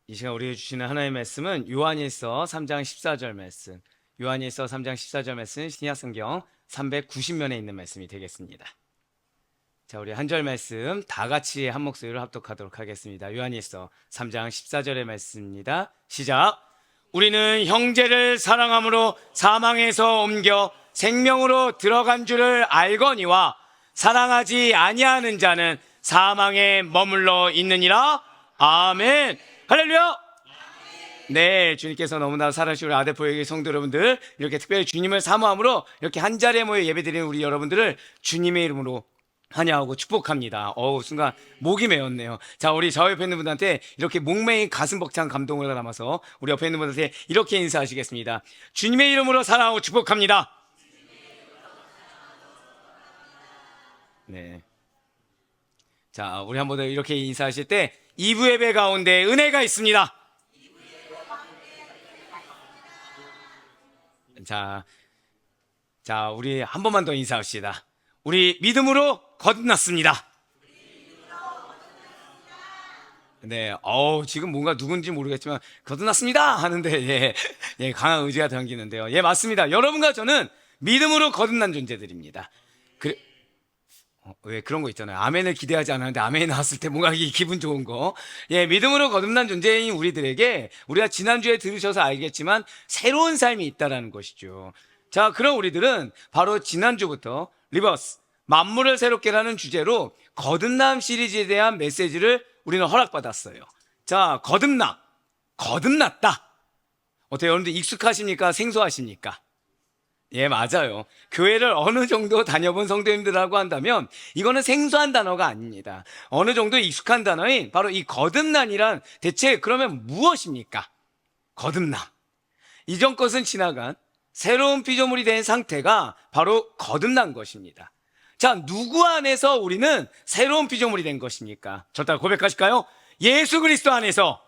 이 시간 우리에게 주시는 하나님의 말씀은 요한일서 3장 14절 말씀. 요한일서 3장 14절 말씀, 신약성경 390면에 있는 말씀이 되겠습니다. 자, 우리 한 절 말씀 다 같이 한 목소리로 합독하도록 하겠습니다. 요한일서 3장 14절의 말씀입니다. 시작. 우리는 형제를 사랑함으로 사망에서 옮겨 생명으로 들어간 줄을 알거니와 사랑하지 아니하는 자는 사망에 머물러 있느니라. 아멘. 할렐루야. 네, 주님께서 너무나 사랑하시는 우리 아데포의 성도 여러분들, 이렇게 특별히 주님을 사모함으로 이렇게 한 자리에 모여 예배드리는 우리 여러분들을 주님의 이름으로 환영하고 축복합니다. 순간 목이 메었네요. 자, 우리 저 옆에 있는 분한테 이렇게 목매인 가슴 벅찬 감동을 담아서 우리 옆에 있는 분한테 이렇게 인사하시겠습니다. 주님의 이름으로 사랑하고 축복합니다. 네. 자, 우리 한번 더 이렇게 인사하실 때 2부 예배 가운데 은혜가 있습니다. 자, 우리 한 번만 더 인사합시다. 우리 믿음으로 거듭났습니다. 네, 지금 뭔가 누군지 모르겠지만 거듭났습니다 하는데 강한 의지가 담기는데요. 맞습니다. 여러분과 저는 믿음으로 거듭난 존재들입니다. 왜 그런 거 있잖아요. 아멘을 기대하지 않았는데 아멘이 나왔을 때 뭔가 기분 좋은 거. 믿음으로 거듭난 존재인 우리들에게 우리가 지난주에 들으셔서 알겠지만 새로운 삶이 있다라는 것이죠. 자, 그럼 우리들은 바로 지난주부터 리버스, 만물을 새롭게라는 주제로 거듭남 시리즈에 대한 메시지를 우리는 허락받았어요. 자, 거듭났다. 어때요? 여러분들 익숙하십니까? 생소하십니까? 맞아요. 교회를 어느 정도 다녀본 성도님들하고 한다면 이거는 생소한 단어가 아닙니다. 어느 정도 익숙한 단어인 바로 이 거듭난이란 대체 그러면 무엇입니까? 거듭남. 이전 것은 지나간 새로운 피조물이 된 상태가 바로 거듭난 것입니다. 자, 누구 안에서 우리는 새로운 피조물이 된 것입니까? 저 따라 고백하실까요? 예수 그리스도 안에서.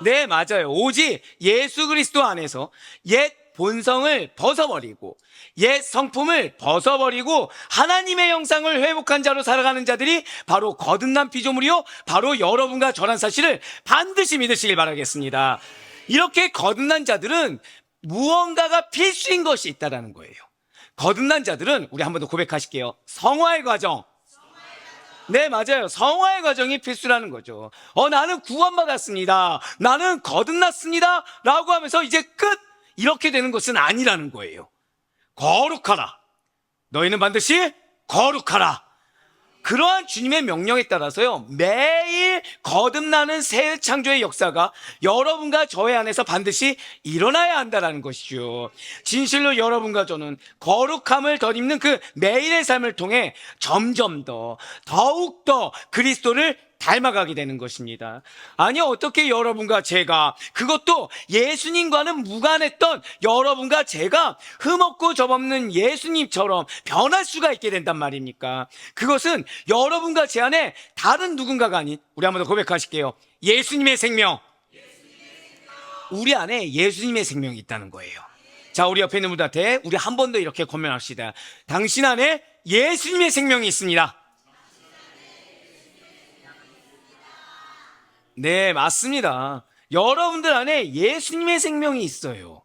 네, 맞아요. 오직 예수 그리스도 안에서 옛 본성을 벗어버리고 옛 성품을 벗어버리고 하나님의 형상을 회복한 자로 살아가는 자들이 바로 거듭난 피조물이요, 바로 여러분과 저란 사실을 반드시 믿으시길 바라겠습니다. 이렇게 거듭난 자들은 무언가가 필수인 것이 있다는 거예요. 거듭난 자들은 우리 한 번 더 고백하실게요. 성화의 과정. 네, 맞아요. 성화의 과정이 필수라는 거죠. 나는 구원받았습니다. 나는 거듭났습니다. 라고 하면서 이제 끝! 이렇게 되는 것은 아니라는 거예요. 거룩하라. 너희는 반드시 거룩하라. 그러한 주님의 명령에 따라서요, 매일 거듭나는 새 창조의 역사가 여러분과 저의 안에서 반드시 일어나야 한다는 것이죠. 진실로 여러분과 저는 거룩함을 덧입는 그 매일의 삶을 통해 점점 더욱더 그리스도를 닮아가게 되는 것입니다. 아니, 어떻게 여러분과 제가, 그것도 예수님과는 무관했던 여러분과 제가 흠없고 접없는 예수님처럼 변할 수가 있게 된단 말입니까? 그것은 여러분과 제 안에 다른 누군가가 아닌, 우리 한번 더 고백하실게요. 예수님의 생명. 우리 안에 예수님의 생명이 있다는 거예요. 자, 우리 옆에 있는 분들한테 우리 한 번 더 이렇게 권면합시다. 당신 안에 예수님의 생명이 있습니다. 네, 맞습니다. 여러분들 안에 예수님의 생명이 있어요.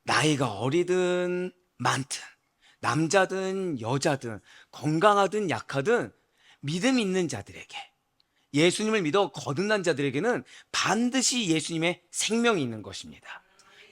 나이가 어리든 많든, 남자든 여자든, 건강하든 약하든 믿음 있는 자들에게, 예수님을 믿어 거듭난 자들에게는 반드시 예수님의 생명이 있는 것입니다.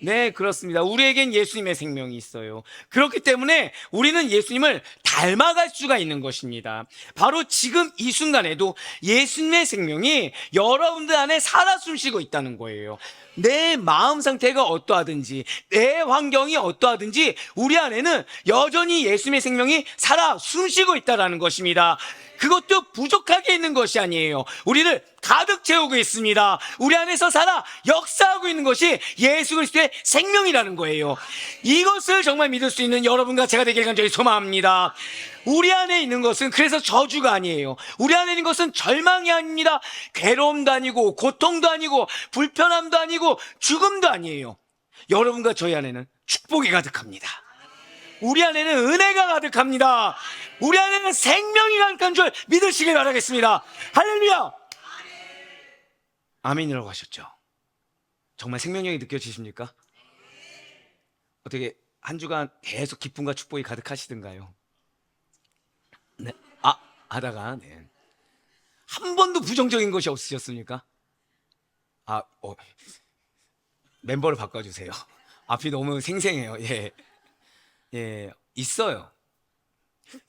네, 그렇습니다. 우리에겐 예수님의 생명이 있어요. 그렇기 때문에 우리는 예수님을 닮아갈 수가 있는 것입니다. 바로 지금 이 순간에도 예수님의 생명이 여러분들 안에 살아 숨쉬고 있다는 거예요. 내 마음 상태가 어떠하든지, 내 환경이 어떠하든지 우리 안에는 여전히 예수님의 생명이 살아 숨쉬고 있다는 것입니다. 그것도 부족하게 있는 것이 아니에요. 우리를 가득 채우고 있습니다. 우리 안에서 살아 역사하고 있는 것이 예수 그리스도의 생명이라는 거예요. 이것을 정말 믿을 수 있는 여러분과 제가 되길 간절히 소망합니다. 우리 안에 있는 것은 그래서 저주가 아니에요. 우리 안에 있는 것은 절망이 아닙니다. 괴로움도 아니고 고통도 아니고 불편함도 아니고 죽음도 아니에요. 여러분과 저희 안에는 축복이 가득합니다. 우리 안에는 은혜가 가득합니다. 우리 안에는 생명이 가득한 줄 믿으시길 바라겠습니다. 할렐루야. 아멘이라고 하셨죠. 정말 생명력이 느껴지십니까? 어떻게 한 주간 계속 기쁨과 축복이 가득하시던가요? 네. 하다가, 네. 한 번도 부정적인 것이 없으셨습니까? 아, 멤버를 바꿔주세요. 앞이 너무 생생해요. 예. 예, 있어요.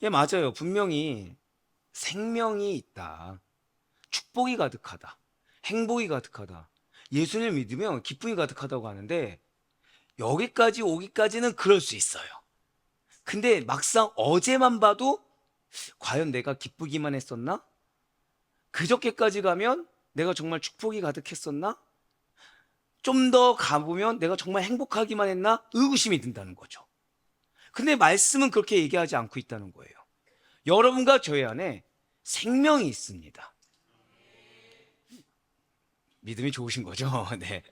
예, 맞아요. 분명히 생명이 있다. 축복이 가득하다. 행복이 가득하다. 예수님을 믿으면 기쁨이 가득하다고 하는데, 여기까지 오기까지는 그럴 수 있어요. 근데 막상 어제만 봐도 과연 내가 기쁘기만 했었나? 그저께까지 가면 내가 정말 축복이 가득했었나? 좀 더 가보면 내가 정말 행복하기만 했나? 의구심이 든다는 거죠. 근데 말씀은 그렇게 얘기하지 않고 있다는 거예요. 여러분과 저희 안에 생명이 있습니다. 믿음이 좋으신 거죠? 네.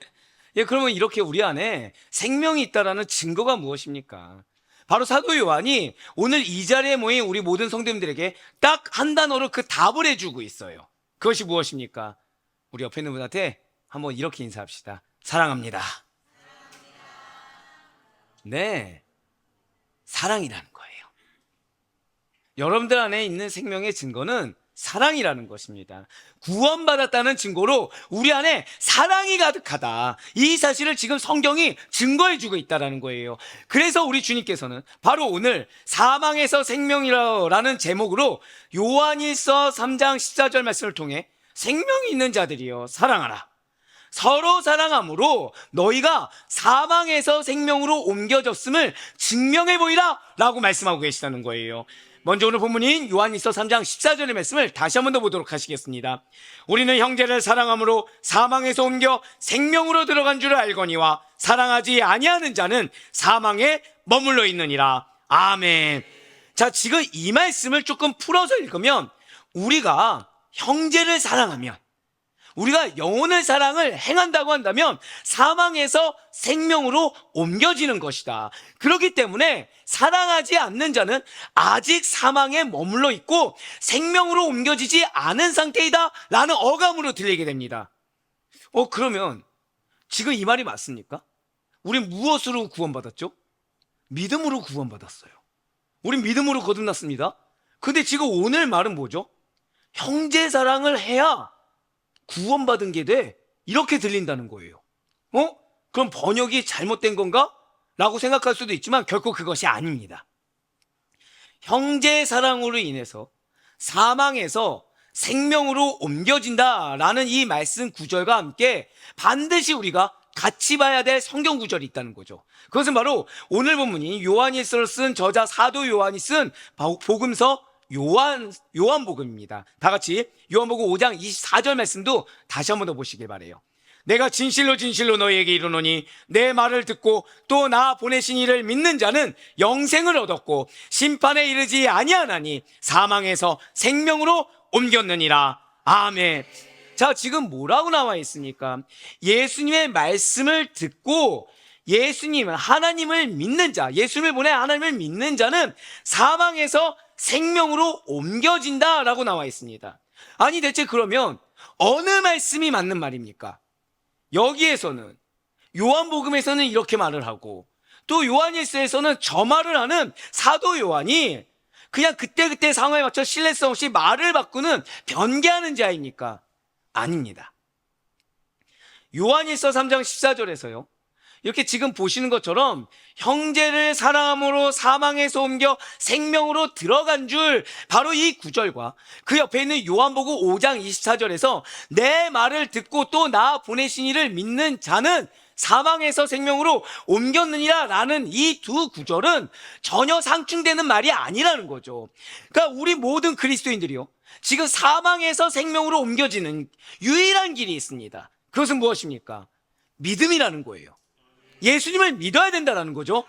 예, 그러면 이렇게 우리 안에 생명이 있다라는 증거가 무엇입니까? 바로 사도 요한이 오늘 이 자리에 모인 우리 모든 성도님들에게 딱 한 단어로 그 답을 해주고 있어요. 그것이 무엇입니까? 우리 옆에 있는 분한테 한번 이렇게 인사합시다. 사랑합니다. 네, 사랑이라는 거예요. 여러분들 안에 있는 생명의 증거는 사랑이라는 것입니다. 구원받았다는 증거로 우리 안에 사랑이 가득하다. 이 사실을 지금 성경이 증거해주고 있다는 거예요. 그래서 우리 주님께서는 바로 오늘 사망에서 생명이라는 제목으로 요한일서 3장 14절 말씀을 통해 생명이 있는 자들이여 사랑하라. 서로 사랑함으로 너희가 사망에서 생명으로 옮겨졌음을 증명해 보이라 라고 말씀하고 계시다는 거예요. 먼저 오늘 본문인 요한일서 3장 14절의 말씀을 다시 한번 더 보도록 하시겠습니다. 우리는 형제를 사랑함으로 사망에서 옮겨 생명으로 들어간 줄을 알거니와 사랑하지 아니하는 자는 사망에 머물러 있느니라. 아멘. 자, 지금 이 말씀을 조금 풀어서 읽으면 우리가 형제를 사랑하면, 우리가 영혼의 사랑을 행한다고 한다면 사망에서 생명으로 옮겨지는 것이다. 그렇기 때문에 사랑하지 않는 자는 아직 사망에 머물러 있고 생명으로 옮겨지지 않은 상태이다 라는 어감으로 들리게 됩니다. 그러면 지금 이 말이 맞습니까? 우린 무엇으로 구원받았죠? 믿음으로 구원받았어요. 우린 믿음으로 거듭났습니다. 근데 지금 오늘 말은 뭐죠? 형제 사랑을 해야 구원받은 게 돼. 이렇게 들린다는 거예요. 그럼 번역이 잘못된 건가? 라고 생각할 수도 있지만 결코 그것이 아닙니다. 형제 사랑으로 인해서 사망에서 생명으로 옮겨진다라는 이 말씀 구절과 함께 반드시 우리가 같이 봐야 될 성경 구절이 있다는 거죠. 그것은 바로 오늘 본문이 요한일서를 쓴 저자 사도 요한이 쓴 복음서 요한복음입니다. 다 같이 요한복음 5장 24절 말씀도 다시 한번 더 보시길 바래요. 내가 진실로 진실로 너희에게 이르노니 내 말을 듣고 또 나 보내신 이를 믿는 자는 영생을 얻었고 심판에 이르지 아니하나니 사망에서 생명으로 옮겼느니라. 아멘. 자, 지금 뭐라고 나와 있습니까? 예수님의 말씀을 듣고 예수님, 하나님을 믿는 자, 예수님을 보내 하나님을 믿는 자는 사망에서 생명으로 옮겨진다라고 나와 있습니다. 아니, 대체 그러면 어느 말씀이 맞는 말입니까? 여기에서는 요한복음에서는 이렇게 말을 하고 또 요한일서에서는 저 말을 하는 사도 요한이 그냥 그때그때 상황에 맞춰 신뢰성 없이 말을 바꾸는 변개하는 자입니까? 아닙니다. 요한일서 3장 14절에서요 이렇게 지금 보시는 것처럼 형제를 사랑함으로 사망에서 옮겨 생명으로 들어간 줄 바로 이 구절과 그 옆에 있는 요한복음 5장 24절에서 내 말을 듣고 또 나 보내신 이를 믿는 자는 사망에서 생명으로 옮겼느니라 라는 이 두 구절은 전혀 상충되는 말이 아니라는 거죠. 그러니까 우리 모든 그리스도인들이요 지금 사망에서 생명으로 옮겨지는 유일한 길이 있습니다. 그것은 무엇입니까? 믿음이라는 거예요. 예수님을 믿어야 된다는 거죠.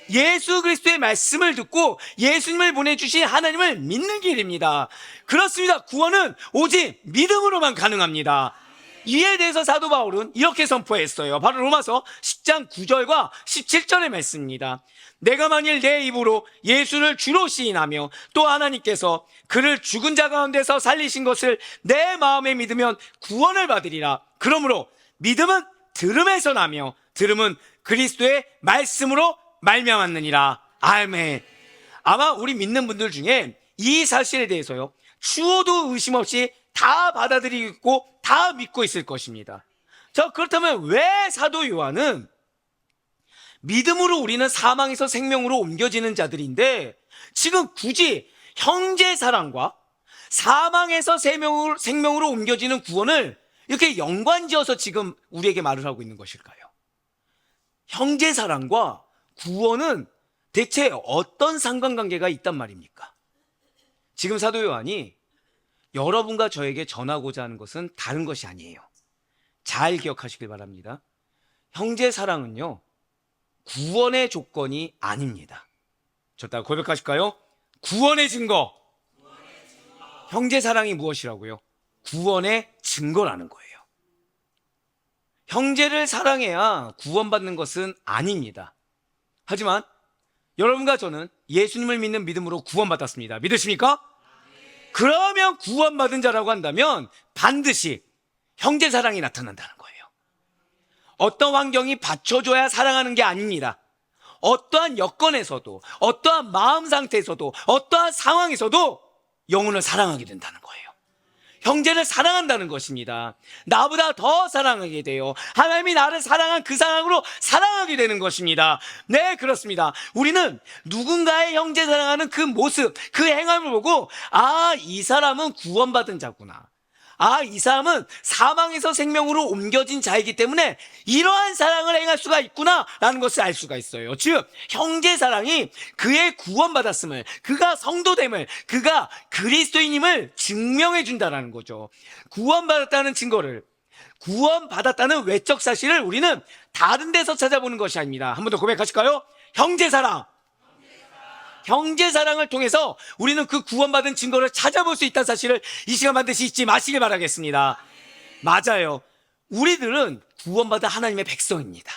예수 그리스도의 말씀을 듣고 예수님을 보내주신 하나님을 믿는 길입니다. 그렇습니다. 구원은 오직 믿음으로만 가능합니다. 이에 대해서 사도 바울은 이렇게 선포했어요. 바로 로마서 10장 9절과 17절의 말씀입니다. 내가 만일 내 입으로 예수를 주로 시인하며 또 하나님께서 그를 죽은 자 가운데서 살리신 것을 내 마음에 믿으면 구원을 받으리라. 그러므로 믿음은 들음에서 나며 들음은 그리스도의 말씀으로 말미암았느니라. 아멘. 아마 우리 믿는 분들 중에 이 사실에 대해서요, 추호도 의심 없이 다 받아들이고 다 믿고 있을 것입니다. 자, 그렇다면 왜 사도 요한은 믿음으로 우리는 사망에서 생명으로 옮겨지는 자들인데 지금 굳이 형제 사랑과 사망에서 생명으로 옮겨지는 구원을 이렇게 연관지어서 지금 우리에게 말을 하고 있는 것일까요? 형제 사랑과 구원은 대체 어떤 상관관계가 있단 말입니까? 지금 사도 요한이 여러분과 저에게 전하고자 하는 것은 다른 것이 아니에요. 잘 기억하시길 바랍니다. 형제 사랑은요, 구원의 조건이 아닙니다. 저 고백하실까요? 구원의 증거. 형제 사랑이 무엇이라고요? 구원의 증거라는 거예요. 형제를 사랑해야 구원받는 것은 아닙니다. 하지만 여러분과 저는 예수님을 믿는 믿음으로 구원받았습니다. 믿으십니까? 그러면 구원받은 자라고 한다면 반드시 형제 사랑이 나타난다는 거예요. 어떤 환경이 받쳐줘야 사랑하는 게 아닙니다. 어떠한 여건에서도, 어떠한 마음 상태에서도, 어떠한 상황에서도 영혼을 사랑하게 된다는 거예요. 형제를 사랑한다는 것입니다. 나보다 더 사랑하게 돼요. 하나님이 나를 사랑한 그 사랑으로 사랑하게 되는 것입니다. 네, 그렇습니다. 우리는 누군가의 형제 사랑하는 그 모습, 그 행함을 보고 이 사람은 구원받은 자구나. 이 사람은 사망에서 생명으로 옮겨진 자이기 때문에 이러한 사랑을 행할 수가 있구나 라는 것을 알 수가 있어요. 즉 형제 사랑이 그의 구원받았음을, 그가 성도됨을, 그가 그리스도인임을 증명해 준다는 거죠. 구원받았다는 증거를, 구원받았다는 외적 사실을 우리는 다른 데서 찾아보는 것이 아닙니다. 한 번 더 고백하실까요? 형제 사랑. 형제 사랑을 통해서 우리는 그 구원받은 증거를 찾아볼 수 있다는 사실을 이 시간 반드시 잊지 마시길 바라겠습니다. 맞아요. 우리들은 구원받은 하나님의 백성입니다.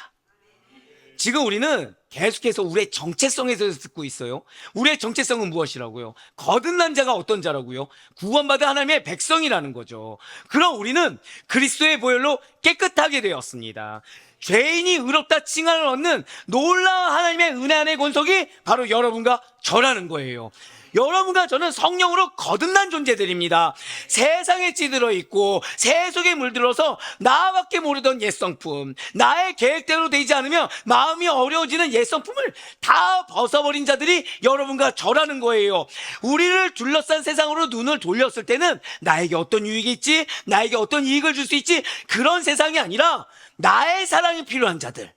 지금 우리는 계속해서 우리의 정체성에 대해서 듣고 있어요. 우리의 정체성은 무엇이라고요? 거듭난 자가 어떤 자라고요? 구원받은 하나님의 백성이라는 거죠. 그럼 우리는 그리스도의 보혈로 깨끗하게 되었습니다. 죄인이 의롭다 칭함을 얻는 놀라운 하나님의 은혜 안의 권속이 바로 여러분과 저라는 거예요. 여러분과 저는 성령으로 거듭난 존재들입니다. 세상에 찌들어 있고 새 속에 물들어서 나밖에 모르던 옛성품, 나의 계획대로 되지 않으면 마음이 어려워지는 옛성품을 다 벗어버린 자들이 여러분과 저라는 거예요. 우리를 둘러싼 세상으로 눈을 돌렸을 때는 나에게 어떤 유익이 있지, 나에게 어떤 이익을 줄 수 있지, 그런 세상이 아니라 나의 사랑이 필요한 자들,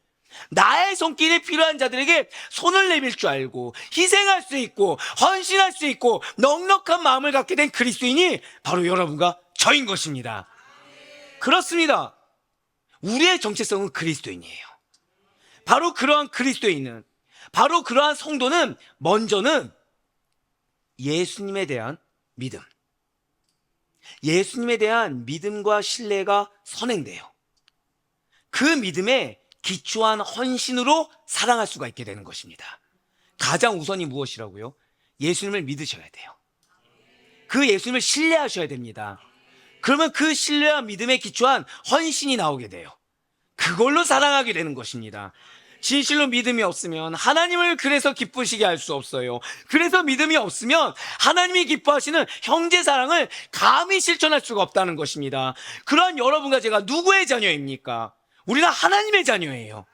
나의 손길이 필요한 자들에게 손을 내밀 줄 알고 희생할 수 있고 헌신할 수 있고 넉넉한 마음을 갖게 된 그리스도인이 바로 여러분과 저인 것입니다. 그렇습니다. 우리의 정체성은 그리스도인이에요. 바로 그러한 그리스도인은, 바로 그러한 성도는 먼저는 예수님에 대한 믿음, 예수님에 대한 믿음과 신뢰가 선행돼요. 그 믿음에 기초한 헌신으로 사랑할 수가 있게 되는 것입니다. 가장 우선이 무엇이라고요? 예수님을 믿으셔야 돼요. 그 예수님을 신뢰하셔야 됩니다. 그러면 그 신뢰와 믿음에 기초한 헌신이 나오게 돼요. 그걸로 사랑하게 되는 것입니다. 진실로 믿음이 없으면 하나님을 그래서 기쁘시게 할 수 없어요. 그래서 믿음이 없으면 하나님이 기뻐하시는 형제 사랑을 감히 실천할 수가 없다는 것입니다. 그러한 여러분과 제가 누구의 자녀입니까? 우리는 하나님의 자녀예요.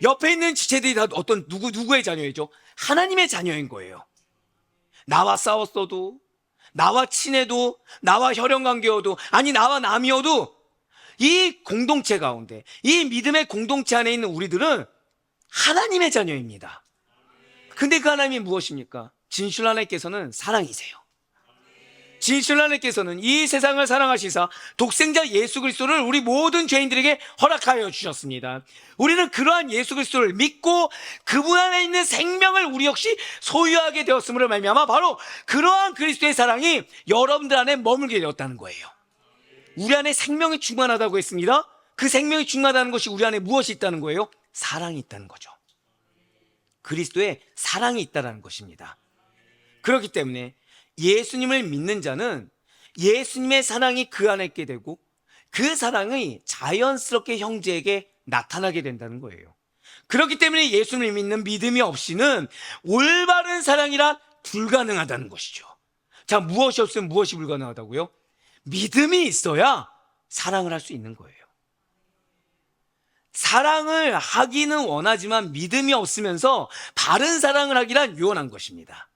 옆에 있는 지체들이 다 누구의 자녀이죠? 하나님의 자녀인 거예요. 나와 싸웠어도, 나와 친해도, 나와 혈연관계여도, 아니 나와 남이어도 이 공동체 가운데, 이 믿음의 공동체 안에 있는 우리들은 하나님의 자녀입니다. 근데 그 하나님이 무엇입니까? 진실 하나님께서는 사랑이세요. 진실 하나님께서는 이 세상을 사랑하시사 독생자 예수 그리스도를 우리 모든 죄인들에게 허락하여 주셨습니다. 우리는 그러한 예수 그리스도를 믿고 그분 안에 있는 생명을 우리 역시 소유하게 되었음으로 말미암아 바로 그러한 그리스도의 사랑이 여러분들 안에 머물게 되었다는 거예요. 우리 안에 생명이 충만하다고 했습니다. 그 생명이 충만하다는 것이 우리 안에 무엇이 있다는 거예요? 사랑이 있다는 거죠. 그리스도의 사랑이 있다는 것입니다. 그렇기 때문에 예수님을 믿는 자는 예수님의 사랑이 그 안에 있게 되고 그 사랑이 자연스럽게 형제에게 나타나게 된다는 거예요. 그렇기 때문에 예수님을 믿는 믿음이 없이는 올바른 사랑이란 불가능하다는 것이죠. 자, 무엇이 없으면 무엇이 불가능하다고요? 믿음이 있어야 사랑을 할 수 있는 거예요. 사랑을 하기는 원하지만 믿음이 없으면서 바른 사랑을 하기란 유언한 것입니다.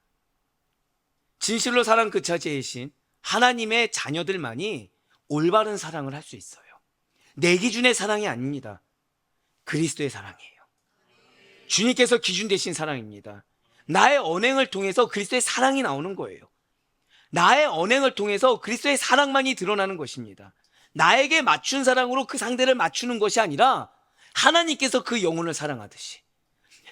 진실로 사랑 그 자체이신 하나님의 자녀들만이 올바른 사랑을 할 수 있어요. 내 기준의 사랑이 아닙니다. 그리스도의 사랑이에요. 주님께서 기준 되신 사랑입니다. 나의 언행을 통해서 그리스도의 사랑이 나오는 거예요. 나의 언행을 통해서 그리스도의 사랑만이 드러나는 것입니다. 나에게 맞춘 사랑으로 그 상대를 맞추는 것이 아니라 하나님께서 그 영혼을 사랑하듯이,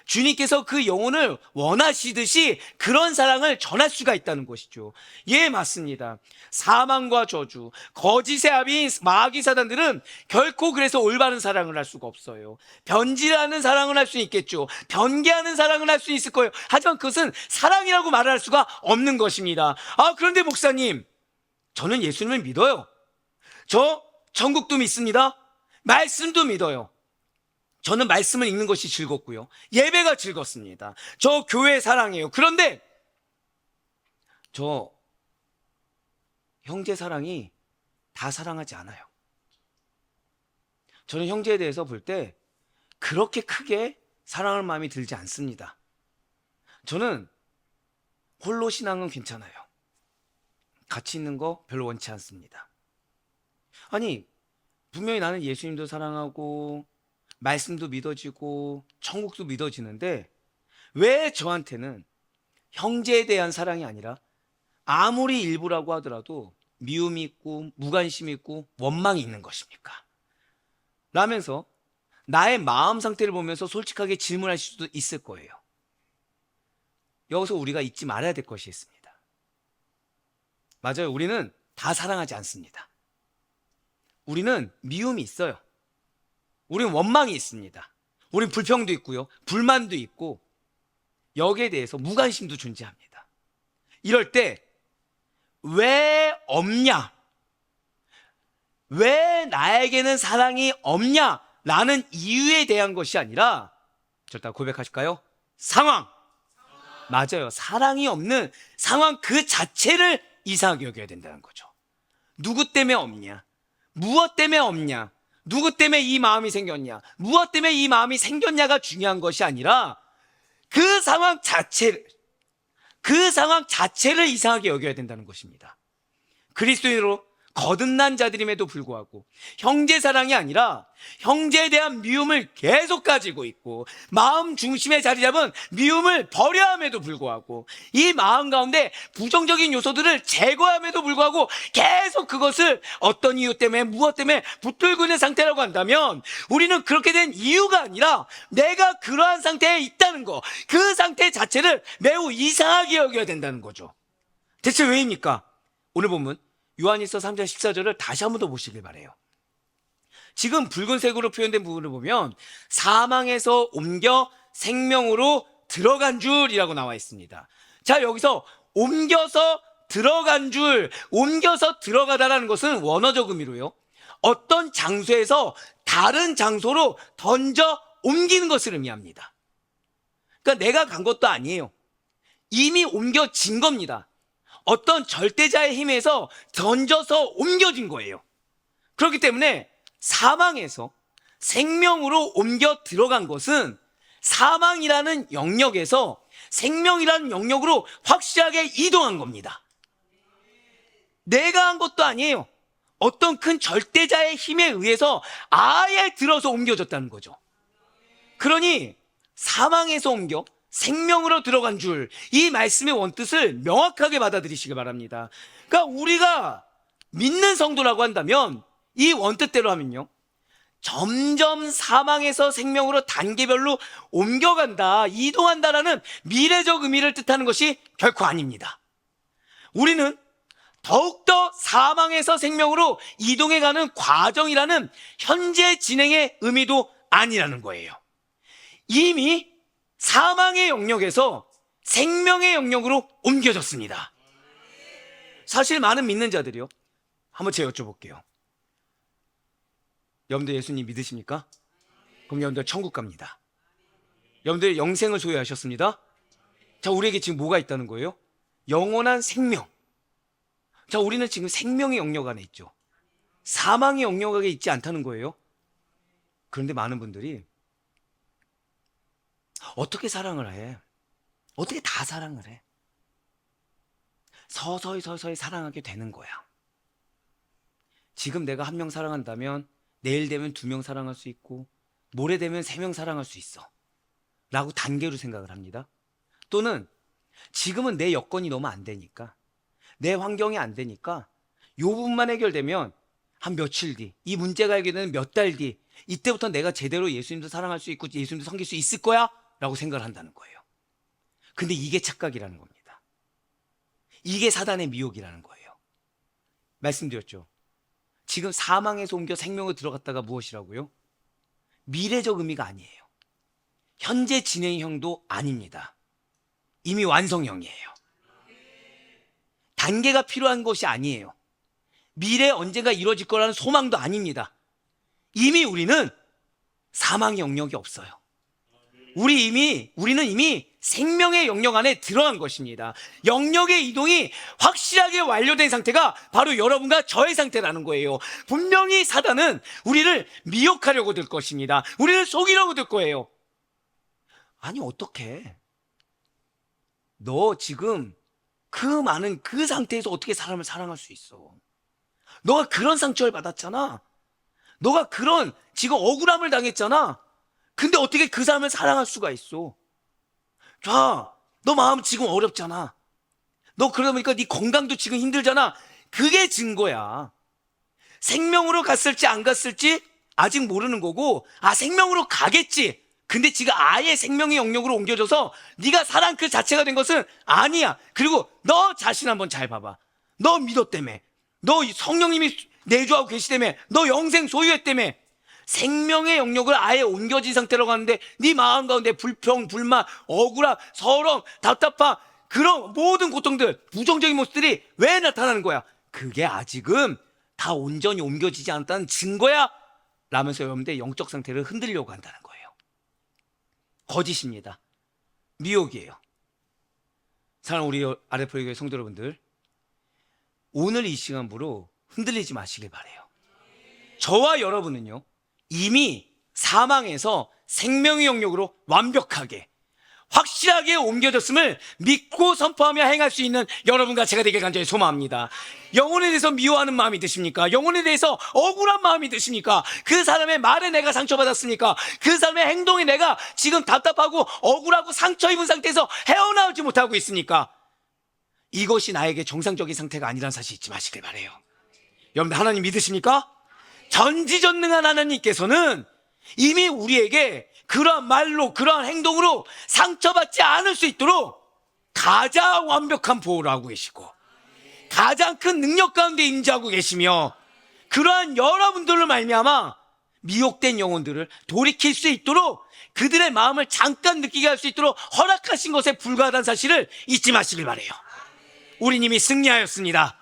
주님께서 그 영혼을 원하시듯이 그런 사랑을 전할 수가 있다는 것이죠. 예, 맞습니다. 사망과 저주, 거짓의 아비인 마귀 사단들은 결코 그래서 올바른 사랑을 할 수가 없어요. 변질하는 사랑을 할 수 있겠죠. 변개하는 사랑을 할 수 있을 거예요. 하지만 그것은 사랑이라고 말을 할 수가 없는 것입니다. 그런데 목사님, 저는 예수님을 믿어요. 저 천국도 믿습니다. 말씀도 믿어요. 저는 말씀을 읽는 것이 즐겁고요. 예배가 즐겁습니다. 저 교회 사랑해요. 그런데 저 형제 사랑이 다 사랑하지 않아요. 저는 형제에 대해서 볼 때 그렇게 크게 사랑할 마음이 들지 않습니다. 저는 홀로 신앙은 괜찮아요. 같이 있는 거 별로 원치 않습니다. 아니, 분명히 나는 예수님도 사랑하고 말씀도 믿어지고 천국도 믿어지는데 왜 저한테는 형제에 대한 사랑이 아니라 아무리 일부라고 하더라도 미움이 있고 무관심이 있고 원망이 있는 것입니까? 라면서 나의 마음 상태를 보면서 솔직하게 질문하실 수도 있을 거예요. 여기서 우리가 잊지 말아야 될 것이 있습니다. 맞아요. 우리는 다 사랑하지 않습니다. 우리는 미움이 있어요. 우리는 원망이 있습니다. 우리는 불평도 있고요. 불만도 있고 여기에 대해서 무관심도 존재합니다. 이럴 때 왜 없냐? 왜 나에게는 사랑이 없냐? 라는 이유에 대한 것이 아니라 절대 고백하실까요? 상황! 맞아요. 사랑이 없는 상황 그 자체를 이상하게 여겨야 된다는 거죠. 누구 때문에 없냐? 무엇 때문에 없냐? 누구 때문에 이 마음이 생겼냐? 무엇 때문에 이 마음이 생겼냐가 중요한 것이 아니라 그 상황 자체를 이상하게 여겨야 된다는 것입니다. 그리스도인으로 거듭난 자들임에도 불구하고 형제 사랑이 아니라 형제에 대한 미움을 계속 가지고 있고 마음 중심에 자리 잡은 미움을 버려야 함에도 불구하고 이 마음 가운데 부정적인 요소들을 제거함에도 불구하고 계속 그것을 어떤 이유 때문에 무엇 때문에 붙들고 있는 상태라고 한다면 우리는 그렇게 된 이유가 아니라 내가 그러한 상태에 있다는 거, 그 상태 자체를 매우 이상하게 여겨야 된다는 거죠. 대체 왜입니까? 오늘 본문 요한일서 3장 14절을 다시 한 번 더 보시길 바라요. 지금 붉은색으로 표현된 부분을 보면 사망에서 옮겨 생명으로 들어간 줄이라고 나와 있습니다. 자, 여기서 옮겨서 들어간 줄, 옮겨서 들어가다라는 것은 원어적 의미로요, 어떤 장소에서 다른 장소로 던져 옮기는 것을 의미합니다. 그러니까 내가 간 것도 아니에요. 이미 옮겨진 겁니다. 어떤 절대자의 힘에서 던져서 옮겨진 거예요. 그렇기 때문에 사망에서 생명으로 옮겨 들어간 것은 사망이라는 영역에서 생명이라는 영역으로 확실하게 이동한 겁니다. 내가 한 것도 아니에요. 어떤 큰 절대자의 힘에 의해서 아예 들어서 옮겨졌다는 거죠. 그러니 사망에서 옮겨 생명으로 들어간 줄, 이 말씀의 원뜻을 명확하게 받아들이시기 바랍니다. 그러니까 우리가 믿는 성도라고 한다면 이 원뜻대로 하면요, 점점 사망에서 생명으로 단계별로 옮겨간다, 이동한다라는 미래적 의미를 뜻하는 것이 결코 아닙니다. 우리는 더욱더 사망에서 생명으로 이동해가는 과정이라는 현재 진행의 의미도 아니라는 거예요. 이미 사망의 영역에서 생명의 영역으로 옮겨졌습니다. 사실 많은 믿는 자들이요, 한번 제가 여쭤볼게요. 여러분들 예수님 믿으십니까? 그럼 여러분들 천국 갑니다. 여러분들 영생을 소유하셨습니다. 자, 우리에게 지금 뭐가 있다는 거예요? 영원한 생명. 자, 우리는 지금 생명의 영역 안에 있죠. 사망의 영역 안에 있지 않다는 거예요. 그런데 많은 분들이 어떻게 사랑을 해? 어떻게 다 사랑을 해? 서서히 사랑하게 되는 거야. 지금 내가 한 명 사랑한다면 내일 되면 2명 사랑할 수 있고 모레 되면 3명 사랑할 수 있어 라고 단계로 생각을 합니다. 또는 지금은 내 여건이 너무 안 되니까, 내 환경이 안 되니까 이 부분만 해결되면 한 며칠 뒤, 이 문제가 해결되는 몇 달 뒤, 이때부터 내가 제대로 예수님도 사랑할 수 있고 예수님도 섬길 수 있을 거야 라고 생각을 한다는 거예요. 근데 이게 착각이라는 겁니다. 이게 사단의 미혹이라는 거예요. 말씀드렸죠. 지금 사망에서 옮겨 생명으로 들어갔다가 무엇이라고요? 미래적 의미가 아니에요. 현재 진행형도 아닙니다. 이미 완성형이에요. 단계가 필요한 것이 아니에요. 미래에 언젠가 이루어질 거라는 소망도 아닙니다. 이미 우리는 사망의 영역이 없어요. 우리는 이미 생명의 영역 안에 들어간 것입니다. 영역의 이동이 확실하게 완료된 상태가 바로 여러분과 저의 상태라는 거예요. 분명히 사단은 우리를 미혹하려고 들 것입니다. 우리를 속이려고 들 거예요. 아니, 어떡해? 너 지금 그 많은 그 상태에서 어떻게 사람을 사랑할 수 있어? 너가 그런 상처를 받았잖아. 너가 그런 지금 억울함을 당했잖아. 근데 어떻게 그 사람을 사랑할 수가 있어? 자, 너 마음 지금 어렵잖아. 너 그러다 보니까 네 건강도 지금 힘들잖아. 그게 증거야. 생명으로 갔을지 안 갔을지 아직 모르는 거고, 생명으로 가겠지. 근데 지금 아예 생명의 영역으로 옮겨져서 네가 사랑 그 자체가 된 것은 아니야. 그리고 너 자신 한번 잘 봐봐. 너 믿었다며. 너 성령님이 내주하고 계시다며. 너 영생 소유했다며. 생명의 영역을 아예 옮겨진 상태라고 하는데 네 마음 가운데 불평, 불만, 억울함, 서러움, 답답함, 그런 모든 고통들, 부정적인 모습들이 왜 나타나는 거야? 그게 아직은 다 온전히 옮겨지지 않았다는 증거야 라면서 여러분들 영적 상태를 흔들려고 한다는 거예요. 거짓입니다. 미혹이에요. 사랑하는 우리 아레포교회 성도 여러분들, 오늘 이 시간부로 흔들리지 마시길 바래요. 저와 여러분은요, 이미 사망에서 생명의 영역으로 완벽하게 확실하게 옮겨졌음을 믿고 선포하며 행할 수 있는 여러분과 제가 되길 간절히 소망합니다. 영혼에 대해서 미워하는 마음이 드십니까? 영혼에 대해서 억울한 마음이 드십니까? 그 사람의 말에 내가 상처받았습니까? 그 사람의 행동에 내가 지금 답답하고 억울하고 상처 입은 상태에서 헤어나오지 못하고 있습니까? 이것이 나에게 정상적인 상태가 아니라는 사실 잊지 마시길 바래요. 여러분들 하나님 믿으십니까? 전지전능한 하나님께서는 이미 우리에게 그러한 말로 그러한 행동으로 상처받지 않을 수 있도록 가장 완벽한 보호를 하고 계시고 가장 큰 능력 가운데 임재하고 계시며, 그러한 여러분들로 말미암아 미혹된 영혼들을 돌이킬 수 있도록 그들의 마음을 잠깐 느끼게 할 수 있도록 허락하신 것에 불과하다는 사실을 잊지 마시길 바래요. 우린 이미 승리하였습니다.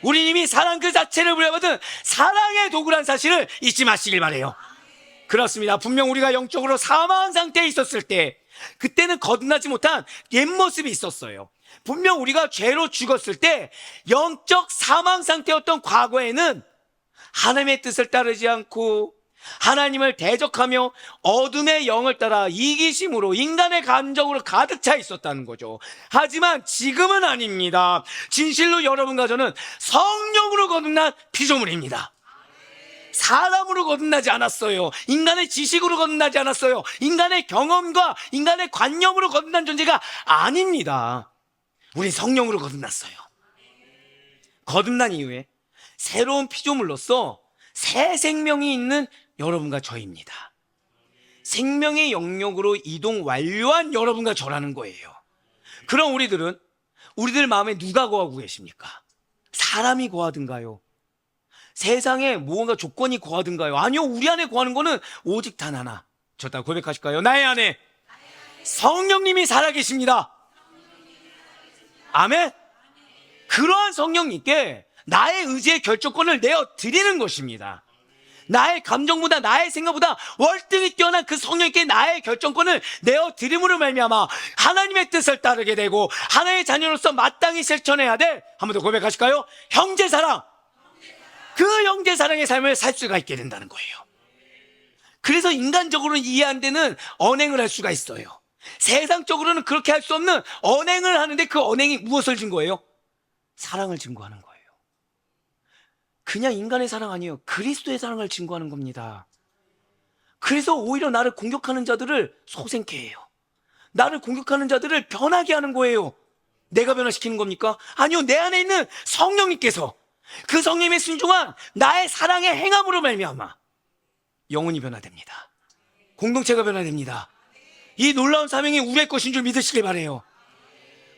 우린 이미 사랑 그 자체를 부여받은 사랑의 도구란 사실을 잊지 마시길 바래요. 그렇습니다. 분명 우리가 영적으로 사망한 상태에 있었을 때, 그때는 거듭나지 못한 옛모습이 있었어요. 분명 우리가 죄로 죽었을 때 영적 사망 상태였던 과거에는 하나님의 뜻을 따르지 않고 하나님을 대적하며 어둠의 영을 따라 이기심으로 인간의 감정으로 가득 차 있었다는 거죠. 하지만 지금은 아닙니다. 진실로 여러분과 저는 성령으로 거듭난 피조물입니다. 사람으로 거듭나지 않았어요. 인간의 지식으로 거듭나지 않았어요. 인간의 경험과 인간의 관념으로 거듭난 존재가 아닙니다. 우리 성령으로 거듭났어요. 거듭난 이후에 새로운 피조물로서 새 생명이 있는 여러분과 저입니다. 생명의 영역으로 이동 완료한 여러분과 저라는 거예요. 그럼 우리들 마음에 누가 거하고 계십니까? 사람이 거하든가요? 세상에 무언가 조건이 거하든가요? 아니요, 우리 안에 거하는 거는 오직 단 하나, 저다 고백하실까요? 나의 안에 성령님이 살아계십니다. 아멘. 그러한 성령님께 나의 의지의 결정권을 내어 드리는 것입니다. 나의 감정보다 나의 생각보다 월등히 뛰어난 그 성령님께 나의 결정권을 내어 드림으로 말미암아 하나님의 뜻을 따르게 되고 하나님의 자녀로서 마땅히 실천해야 될, 한 번 더 고백하실까요? 형제사랑. 그 형제사랑의 삶을 살 수가 있게 된다는 거예요. 그래서 인간적으로는 이해 안 되는 언행을 할 수가 있어요. 세상적으로는 그렇게 할 수 없는 언행을 하는데, 그 언행이 무엇을 증거해요? 사랑을 증거하는 거예요. 그냥 인간의 사랑 아니에요. 그리스도의 사랑을 증거하는 겁니다. 그래서 오히려 나를 공격하는 자들을 소생케 해요. 나를 공격하는 자들을 변하게 하는 거예요. 내가 변화시키는 겁니까? 아니요, 내 안에 있는 성령님께서 그 성령님의 순종한 나의 사랑의 행함으로 말미암아 영혼이 변화됩니다. 공동체가 변화됩니다. 이 놀라운 사명이 우리의 것인 줄 믿으시길 바라요.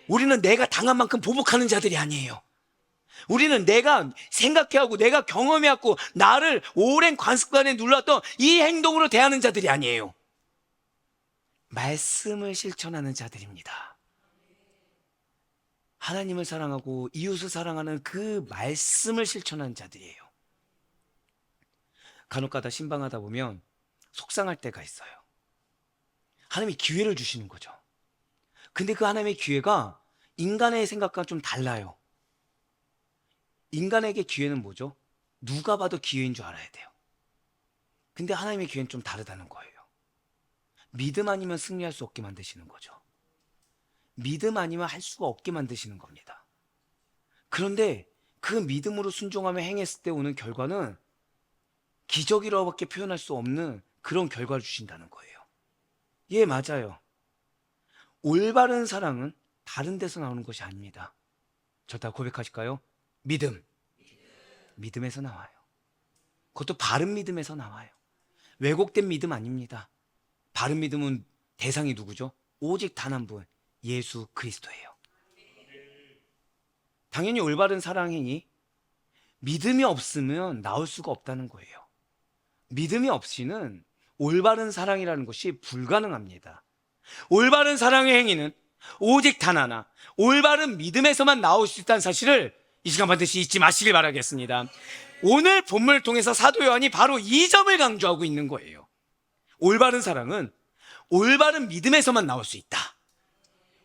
우리는 내가 당한 만큼 보복하는 자들이 아니에요. 우리는 내가 생각해하고 내가 경험해왔고 나를 오랜 관습관에 눌렀던 이 행동으로 대하는 자들이 아니에요. 말씀을 실천하는 자들입니다. 하나님을 사랑하고 이웃을 사랑하는 그 말씀을 실천하는 자들이에요. 간혹가다 신방하다 보면 속상할 때가 있어요. 하나님이 기회를 주시는 거죠. 근데 그 하나님의 기회가 인간의 생각과 좀 달라요. 인간에게 기회는 뭐죠? 누가 봐도 기회인 줄 알아야 돼요. 근데 하나님의 기회는 좀 다르다는 거예요. 믿음 아니면 승리할 수 없게 만드시는 거죠. 믿음 아니면 할 수가 없게 만드시는 겁니다. 그런데 그 믿음으로 순종하며 행했을 때 오는 결과는 기적이라고밖에 표현할 수 없는 그런 결과를 주신다는 거예요. 예, 맞아요. 올바른 사랑은 다른 데서 나오는 것이 아닙니다. 저 다 고백하실까요? 믿음에서 나와요. 그것도 바른 믿음에서 나와요. 왜곡된 믿음 아닙니다. 바른 믿음은 대상이 누구죠? 오직 단 한 분, 예수 그리스도예요. 당연히 올바른 사랑 행위, 믿음이 없으면 나올 수가 없다는 거예요. 믿음이 없이는 올바른 사랑이라는 것이 불가능합니다. 올바른 사랑의 행위는 오직 단 하나, 올바른 믿음에서만 나올 수 있다는 사실을 이 시간 반드시 잊지 마시길 바라겠습니다. 오늘 본문을 통해서 사도 요한이 바로 이 점을 강조하고 있는 거예요. 올바른 사랑은 올바른 믿음에서만 나올 수 있다.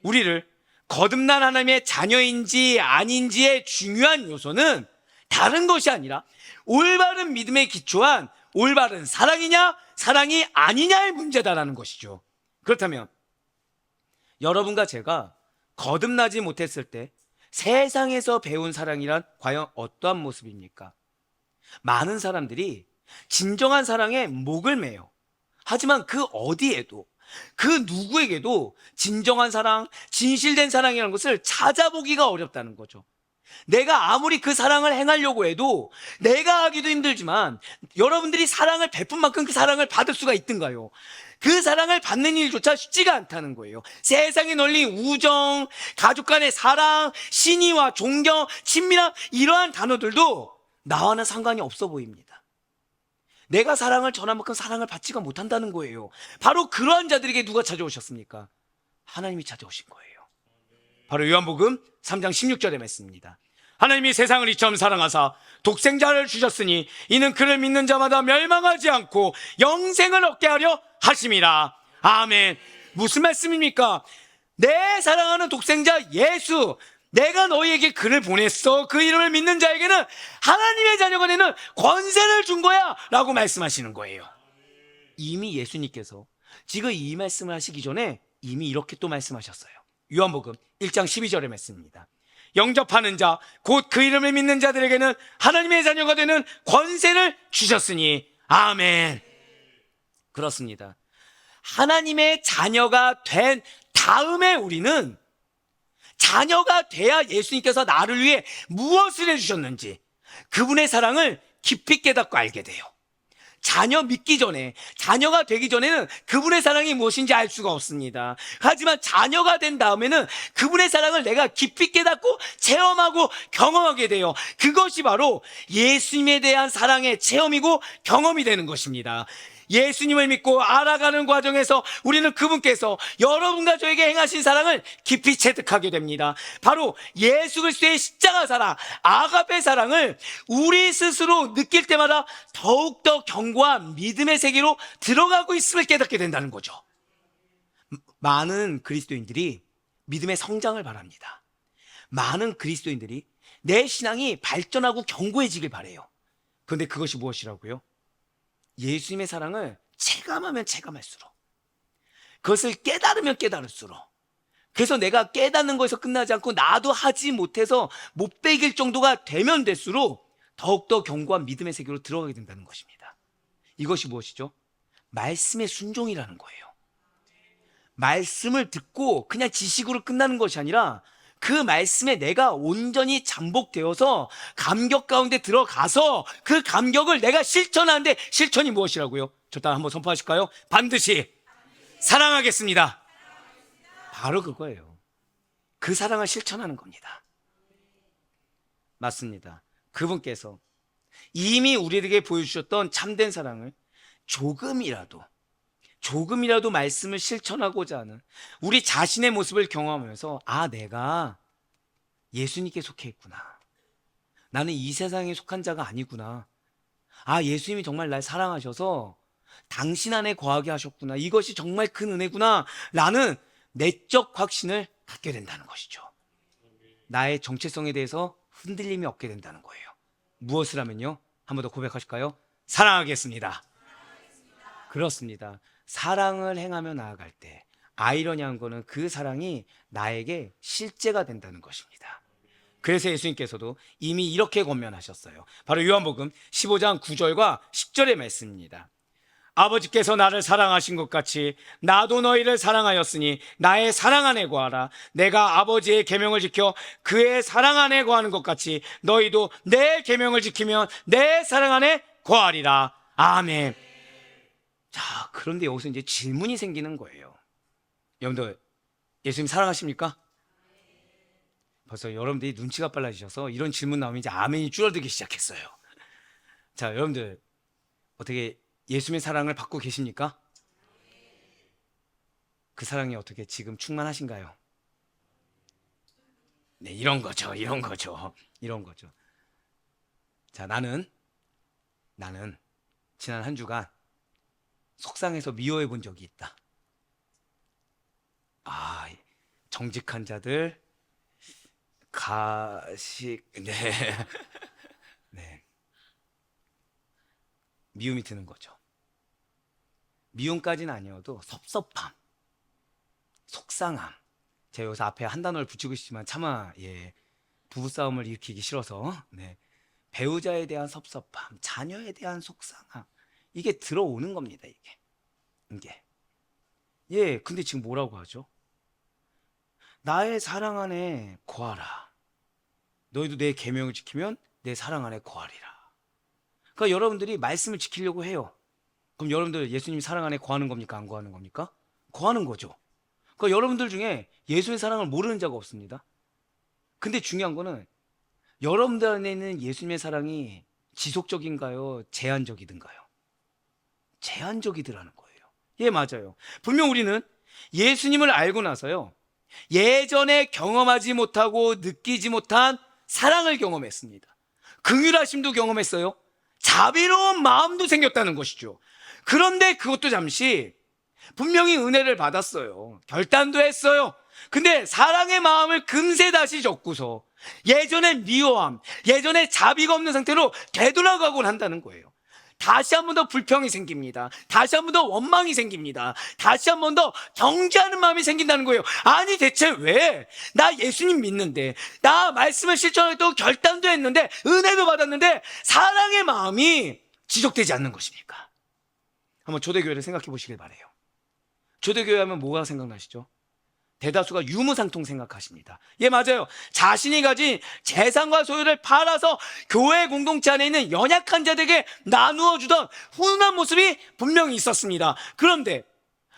우리를 거듭난 하나님의 자녀인지 아닌지의 중요한 요소는 다른 것이 아니라 올바른 믿음에 기초한 올바른 사랑이냐 사랑이 아니냐의 문제다라는 것이죠. 그렇다면 여러분과 제가 거듭나지 못했을 때 세상에서 배운 사랑이란 과연 어떠한 모습입니까? 많은 사람들이 진정한 사랑에 목을 매요. 하지만 그 어디에도, 그 누구에게도 진정한 사랑, 진실된 사랑이라는 것을 찾아보기가 어렵다는 거죠. 내가 아무리 그 사랑을 행하려고 해도 내가 하기도 힘들지만 여러분들이 사랑을 베푼 만큼 그 사랑을 받을 수가 있던가요? 그 사랑을 받는 일조차 쉽지가 않다는 거예요. 세상에 널린 우정, 가족 간의 사랑, 신의와 존경, 친밀함, 이러한 단어들도 나와는 상관이 없어 보입니다. 내가 사랑을 전한 만큼 사랑을 받지가 못한다는 거예요. 바로 그러한 자들에게 누가 찾아오셨습니까? 하나님이 찾아오신 거예요. 바로 요한복음 3장 16절의 말씀입니다. 하나님이 세상을 이처럼 사랑하사 독생자를 주셨으니 이는 그를 믿는 자마다 멸망하지 않고 영생을 얻게 하려 하심이라. 아멘. 무슨 말씀입니까? 내 사랑하는 독생자 예수, 내가 너희에게 그를 보냈어. 그 이름을 믿는 자에게는 하나님의 자녀가 되는 권세를 준 거야 라고 말씀하시는 거예요. 이미 예수님께서 지금 이 말씀을 하시기 전에 이미 이렇게 또 말씀하셨어요. 요한복음 1장 12절의 말씀입니다. 영접하는 자, 곧 그 이름을 믿는 자들에게는 하나님의 자녀가 되는 권세를 주셨으니. 아멘. 그렇습니다. 하나님의 자녀가 된 다음에 우리는 자녀가 돼야 예수님께서 나를 위해 무엇을 해주셨는지 그분의 사랑을 깊이 깨닫고 알게 돼요. 자녀 믿기 전에, 자녀가 되기 전에는 그분의 사랑이 무엇인지 알 수가 없습니다. 하지만 자녀가 된 다음에는 그분의 사랑을 내가 깊이 깨닫고 체험하고 경험하게 돼요. 그것이 바로 예수님에 대한 사랑의 체험이고 경험이 되는 것입니다. 예수님을 믿고 알아가는 과정에서 우리는 그분께서 여러분과 저에게 행하신 사랑을 깊이 체득하게 됩니다. 바로 예수 그리스도의 십자가 사랑, 아가페 사랑을 우리 스스로 느낄 때마다 더욱더 견고한 믿음의 세계로 들어가고 있음을 깨닫게 된다는 거죠. 많은 그리스도인들이 믿음의 성장을 바랍니다. 많은 그리스도인들이 내 신앙이 발전하고 견고해지길 바라요. 그런데 그것이 무엇이라고요? 예수님의 사랑을 체감하면 체감할수록, 그것을 깨달으면 깨달을수록, 그래서 내가 깨닫는 것에서 끝나지 않고 나도 하지 못해서 못 배길 정도가 되면 될수록 더욱더 견고한 믿음의 세계로 들어가게 된다는 것입니다. 이것이 무엇이죠? 말씀의 순종이라는 거예요. 말씀을 듣고 그냥 지식으로 끝나는 것이 아니라 그 말씀에 내가 온전히 잠복되어서 감격 가운데 들어가서 그 감격을 내가 실천하는데, 실천이 무엇이라고요? 저따 한번 선포하실까요? 반드시 사랑하겠습니다. 바로 그거예요. 그 사랑을 실천하는 겁니다. 맞습니다. 그분께서 이미 우리에게 보여주셨던 참된 사랑을 조금이라도 말씀을 실천하고자 하는 우리 자신의 모습을 경험하면서, 아, 내가 예수님께 속해 있구나. 나는 이 세상에 속한 자가 아니구나. 아, 예수님이 정말 날 사랑하셔서 당신 안에 거하게 하셨구나. 이것이 정말 큰 은혜구나. 라는 내적 확신을 갖게 된다는 것이죠. 나의 정체성에 대해서 흔들림이 없게 된다는 거예요. 무엇을 하면요? 한 번 더 고백하실까요? 사랑하겠습니다. 그렇습니다. 사랑을 행하며 나아갈 때 아이러니한 거는 그 사랑이 나에게 실제가 된다는 것입니다. 그래서 예수님께서도 이미 이렇게 권면하셨어요. 바로 요한복음 15장 9절과 10절의 말씀입니다. 아버지께서 나를 사랑하신 것 같이 나도 너희를 사랑하였으니 나의 사랑 안에 거하라. 내가 아버지의 계명을 지켜 그의 사랑 안에 거하는 것 같이 너희도 내 계명을 지키면 내 사랑 안에 거하리라. 아멘. 자, 그런데 여기서 이제 질문이 생기는 거예요. 여러분들, 예수님 사랑하십니까? 벌써 여러분들이 눈치가 빨라지셔서 이런 질문 나오면 이제 아멘이 줄어들기 시작했어요. 자, 여러분들, 어떻게 예수님의 사랑을 받고 계십니까? 그 사랑이 어떻게 지금 충만하신가요? 네, 이런 거죠. 자, 나는 지난 한 주간 속상해서 미워해 본 적이 있다. 아, 정직한 자들 네. 미움이 드는 거죠. 미움까지는 아니어도 섭섭함, 속상함. 제가 여기서 앞에 한 단어를 붙이고 싶지만 차마 부부싸움을 일으키기 싫어서 배우자에 대한 섭섭함, 자녀에 대한 속상함, 이게 들어오는 겁니다. 이게 근데 지금 뭐라고 하죠? 나의 사랑 안에 거하라. 너희도 내 계명을 지키면 내 사랑 안에 거하리라. 그러니까 여러분들이 말씀을 지키려고 해요. 그럼 여러분들 예수님 사랑 안에 거하는 겁니까? 안 거하는 겁니까? 거하는 거죠. 그러니까 여러분들 중에 예수의 사랑을 모르는 자가 없습니다. 근데 중요한 거는 여러분들 안에 있는 예수님의 사랑이 지속적인가요? 제한적이든가요? 제한적이더라는 거예요. 맞아요. 분명 우리는 예수님을 알고 나서요, 예전에 경험하지 못하고 느끼지 못한 사랑을 경험했습니다. 긍휼하심도 경험했어요. 자비로운 마음도 생겼다는 것이죠. 그런데 그것도 잠시 분명히 은혜를 받았어요. 결단도 했어요. 근데 사랑의 마음을 금세 다시 접고서 예전의 미워함, 예전의 자비가 없는 상태로 되돌아가곤 한다는 거예요. 다시 한 번 더 불평이 생깁니다. 다시 한 번 더 원망이 생깁니다. 다시 한 번 더 정죄하는 마음이 생긴다는 거예요. 아니 대체 왜? 나 예수님 믿는데, 나 말씀을 실천하고 결단도 했는데, 은혜도 받았는데 사랑의 마음이 지속되지 않는 것입니까? 한번 초대교회를 생각해 보시길 바라요. 초대교회 하면 뭐가 생각나시죠? 대다수가 유무상통 생각하십니다. 예, 맞아요. 자신이 가진 재산과 소유를 팔아서 교회 공동체 안에 있는 연약한 자들에게 나누어 주던 훈훈한 모습이 분명히 있었습니다. 그런데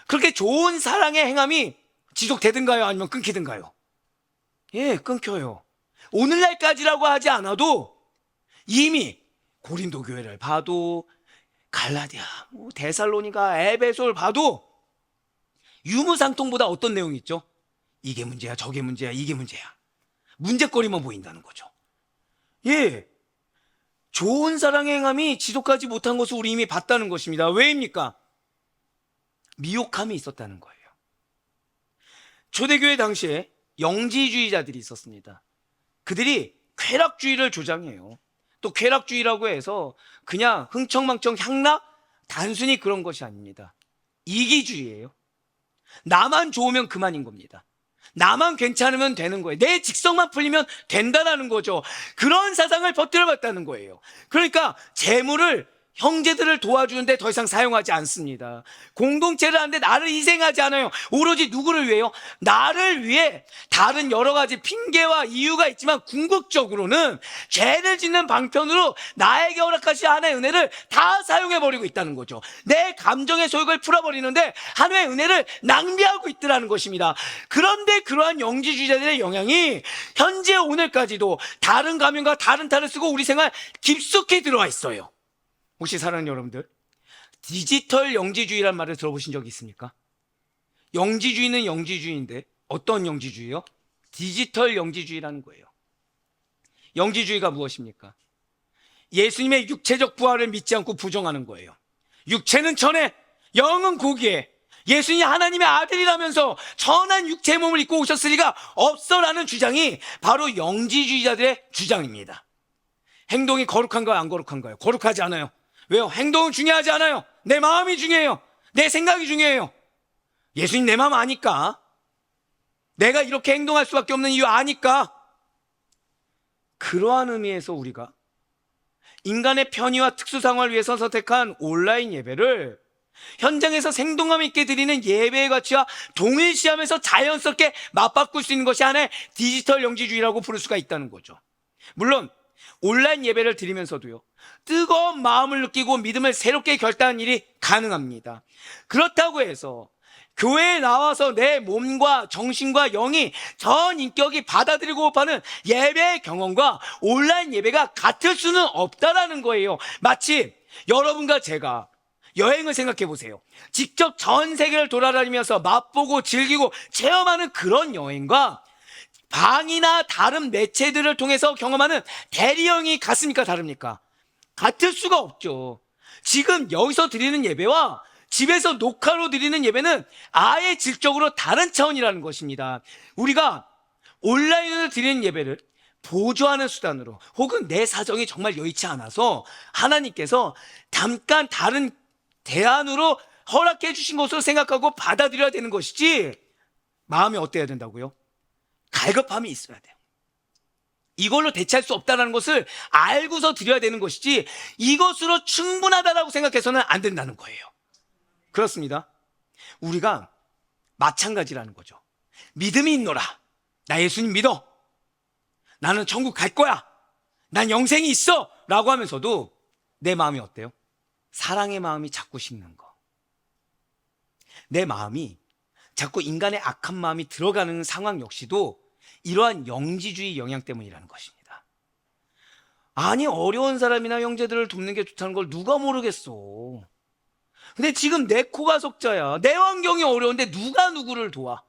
그렇게 좋은 사랑의 행함이 지속되든가요? 아니면 끊기든가요? 예, 끊겨요. 오늘날까지라고 하지 않아도 이미 고린도 교회를 봐도 갈라디아, 데살로니가, 에베소를 봐도 유무상통보다 어떤 내용이 있죠? 이게 문제야, 저게 문제야, 이게 문제야. 문제거리만 보인다는 거죠. 예, 좋은 사랑의 행함이 지속하지 못한 것을 우리 이미 봤다는 것입니다. 왜입니까? 미혹함이 있었다는 거예요. 초대교회 당시에 영지주의자들이 있었습니다. 그들이 쾌락주의를 조장해요. 또 쾌락주의라고 해서 그냥 흥청망청 향락? 단순히 그런 것이 아닙니다. 이기주의예요. 나만 좋으면 그만인 겁니다. 나만 괜찮으면 되는 거예요. 내 직성만 풀리면 된다라는 거죠. 그런 사상을 퍼뜨려봤다는 거예요. 그러니까 재물을 형제들을 도와주는데 더 이상 사용하지 않습니다. 공동체를 하는데 나를 희생하지 않아요. 오로지 누구를 위해요? 나를 위해. 다른 여러 가지 핑계와 이유가 있지만 궁극적으로는 죄를 짓는 방편으로 나에게 허락하신 하나의 은혜를 다 사용해버리고 있다는 거죠. 내 감정의 소욕을 풀어버리는데 하나의 은혜를 낭비하고 있더라는 것입니다. 그런데 그러한 영지주의자들의 영향이 현재 오늘까지도 다른 가면과 다른 탈을 쓰고 우리 생활 깊숙이 들어와 있어요. 혹시 사랑하는 여러분들, 디지털 영지주의란 말을 들어보신 적이 있습니까? 영지주의는 영지주의인데 어떤 영지주의요? 디지털 영지주의라는 거예요. 영지주의가 무엇입니까? 예수님의 육체적 부활을 믿지 않고 부정하는 거예요. 육체는 천해, 영은 고기에. 예수님이 하나님의 아들이라면서 천한 육체의 몸을 입고 오셨을 리가 없어라는 주장이 바로 영지주의자들의 주장입니다. 행동이 거룩한가요? 안 거룩한가요? 거룩하지 않아요. 왜요? 행동은 중요하지 않아요. 내 마음이 중요해요. 내 생각이 중요해요. 예수님 내 마음 아니까. 내가 이렇게 행동할 수밖에 없는 이유 아니까. 그러한 의미에서 우리가 인간의 편의와 특수 상황을 위해서 선택한 온라인 예배를 현장에서 생동감 있게 드리는 예배의 가치와 동일시하면서 자연스럽게 맞바꿀 수 있는 것이 하나의 디지털 영지주의라고 부를 수가 있다는 거죠. 물론 온라인 예배를 드리면서도요, 뜨거운 마음을 느끼고 믿음을 새롭게 결단하는 일이 가능합니다. 그렇다고 해서 교회에 나와서 내 몸과 정신과 영이 전 인격이 받아들이고 하는 예배의 경험과 온라인 예배가 같을 수는 없다라는 거예요. 마치 여러분과 제가 여행을 생각해 보세요. 직접 전 세계를 돌아다니면서 맛보고 즐기고 체험하는 그런 여행과 방이나 다른 매체들을 통해서 경험하는 대리여행이 같습니까? 다릅니까? 같을 수가 없죠. 지금 여기서 드리는 예배와 집에서 녹화로 드리는 예배는 아예 질적으로 다른 차원이라는 것입니다. 우리가 온라인으로 드리는 예배를 보조하는 수단으로, 혹은 내 사정이 정말 여의치 않아서 하나님께서 잠깐 다른 대안으로 허락해 주신 것으로 생각하고 받아들여야 되는 것이지, 마음이 어때야 된다고요? 갈급함이 있어야 돼요. 이걸로 대체할 수 없다는 것을 알고서 드려야 되는 것이지, 이것으로 충분하다라고 생각해서는 안 된다는 거예요. 그렇습니다. 우리가 마찬가지라는 거죠. 믿음이 있노라. 나 예수님 믿어. 나는 천국 갈 거야. 난 영생이 있어. 라고 하면서도 내 마음이 어때요? 사랑의 마음이 자꾸 식는 거. 내 마음이 자꾸 인간의 악한 마음이 들어가는 상황 역시도 이러한 영지주의 영향 때문이라는 것입니다. 아니, 어려운 사람이나 형제들을 돕는 게 좋다는 걸 누가 모르겠어. 근데 지금 내 코가 석자야. 내 환경이 어려운데 누가 누구를 도와?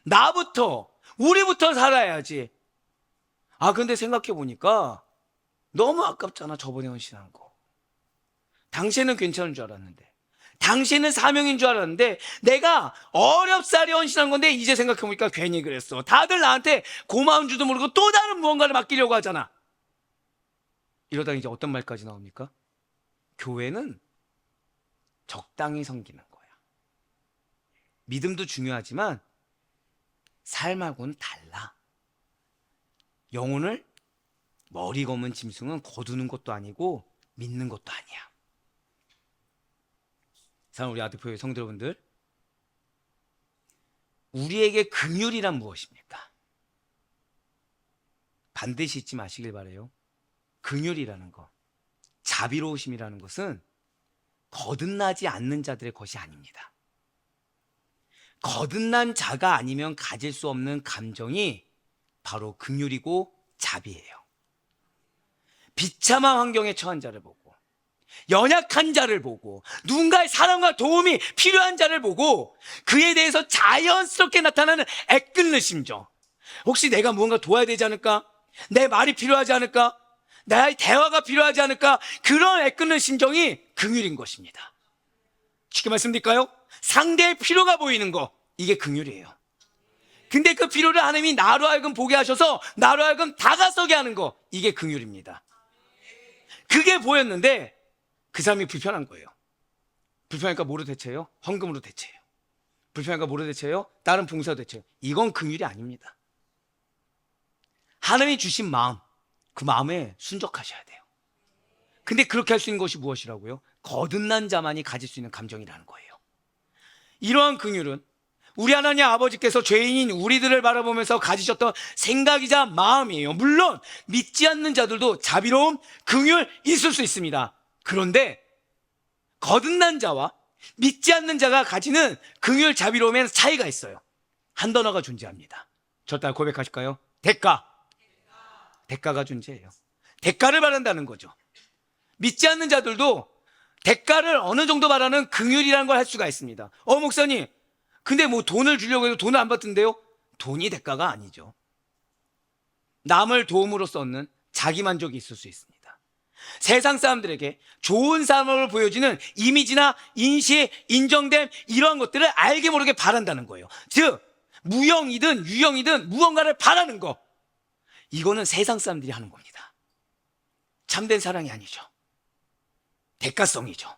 나부터, 우리부터 살아야지. 아, 근데 생각해 보니까 너무 아깝잖아, 저번에 헌신한 거. 당시에는 괜찮은 줄 알았는데, 당시에는 사명인 줄 알았는데, 내가 어렵사리 헌신한 건데 이제 생각해보니까 괜히 그랬어. 다들 나한테 고마운 줄도 모르고 또 다른 무언가를 맡기려고 하잖아. 이러다 이제 어떤 말까지 나옵니까? 교회는 적당히 섬기는 거야. 믿음도 중요하지만 삶하고는 달라. 영혼을 머리 검은 짐승은 거두는 것도 아니고 믿는 것도 아니야. 사랑하는 우리 아드포의 성도 여러분들, 우리에게 긍휼이란 무엇입니까? 반드시 잊지 마시길 바라요. 긍휼이라는 것, 자비로우심이라는 것은 거듭나지 않는 자들의 것이 아닙니다. 거듭난 자가 아니면 가질 수 없는 감정이 바로 긍휼이고 자비예요. 비참한 환경에 처한 자를 보고, 연약한 자를 보고, 누군가의 사랑과 도움이 필요한 자를 보고 그에 대해서 자연스럽게 나타나는 애끓는 심정. 혹시 내가 무언가 도와야 되지 않을까? 내 말이 필요하지 않을까? 나의 대화가 필요하지 않을까? 그런 애끓는 심정이 긍휼인 것입니다. 쉽게 말씀드릴까요? 상대의 필요가 보이는 거, 이게 긍휼이에요. 근데 그 필요를 하나님이 나로 하여금 보게 하셔서 나로 하여금 다가서게 하는 거, 이게 긍휼입니다. 그게 보였는데 그 사람이 불편한 거예요. 불편하니까 뭐로 대체해요? 헌금으로 대체해요. 불편하니까 뭐로 대체해요? 다른 봉사로 대체해요. 이건 긍휼이 아닙니다. 하나님이 주신 마음, 그 마음에 순적하셔야 돼요. 근데 그렇게 할 수 있는 것이 무엇이라고요? 거듭난 자만이 가질 수 있는 감정이라는 거예요. 이러한 긍휼은 우리 하나님 아버지께서 죄인인 우리들을 바라보면서 가지셨던 생각이자 마음이에요. 물론 믿지 않는 자들도 자비로움, 긍휼 있을 수 있습니다. 그런데 거듭난 자와 믿지 않는 자가 가지는 긍휼, 자비로움에는 차이가 있어요. 한 단어가 존재합니다. 저 따라 고백하실까요? 대가. 대가가 존재해요. 대가를 바란다는 거죠. 믿지 않는 자들도 대가를 어느 정도 바라는 긍휼이라는 걸 할 수가 있습니다. 목사님, 근데 뭐 돈을 주려고 해도 돈을 안 받던데요? 돈이 대가가 아니죠. 남을 도움으로써 얻는 자기 만족이 있을 수 있습니다. 세상 사람들에게 좋은 삶을 보여주는 이미지나 인식, 인정됨, 이러한 것들을 알게 모르게 바란다는 거예요. 즉 무형이든 유형이든 무언가를 바라는 거, 이거는 세상 사람들이 하는 겁니다. 참된 사랑이 아니죠. 대가성이죠.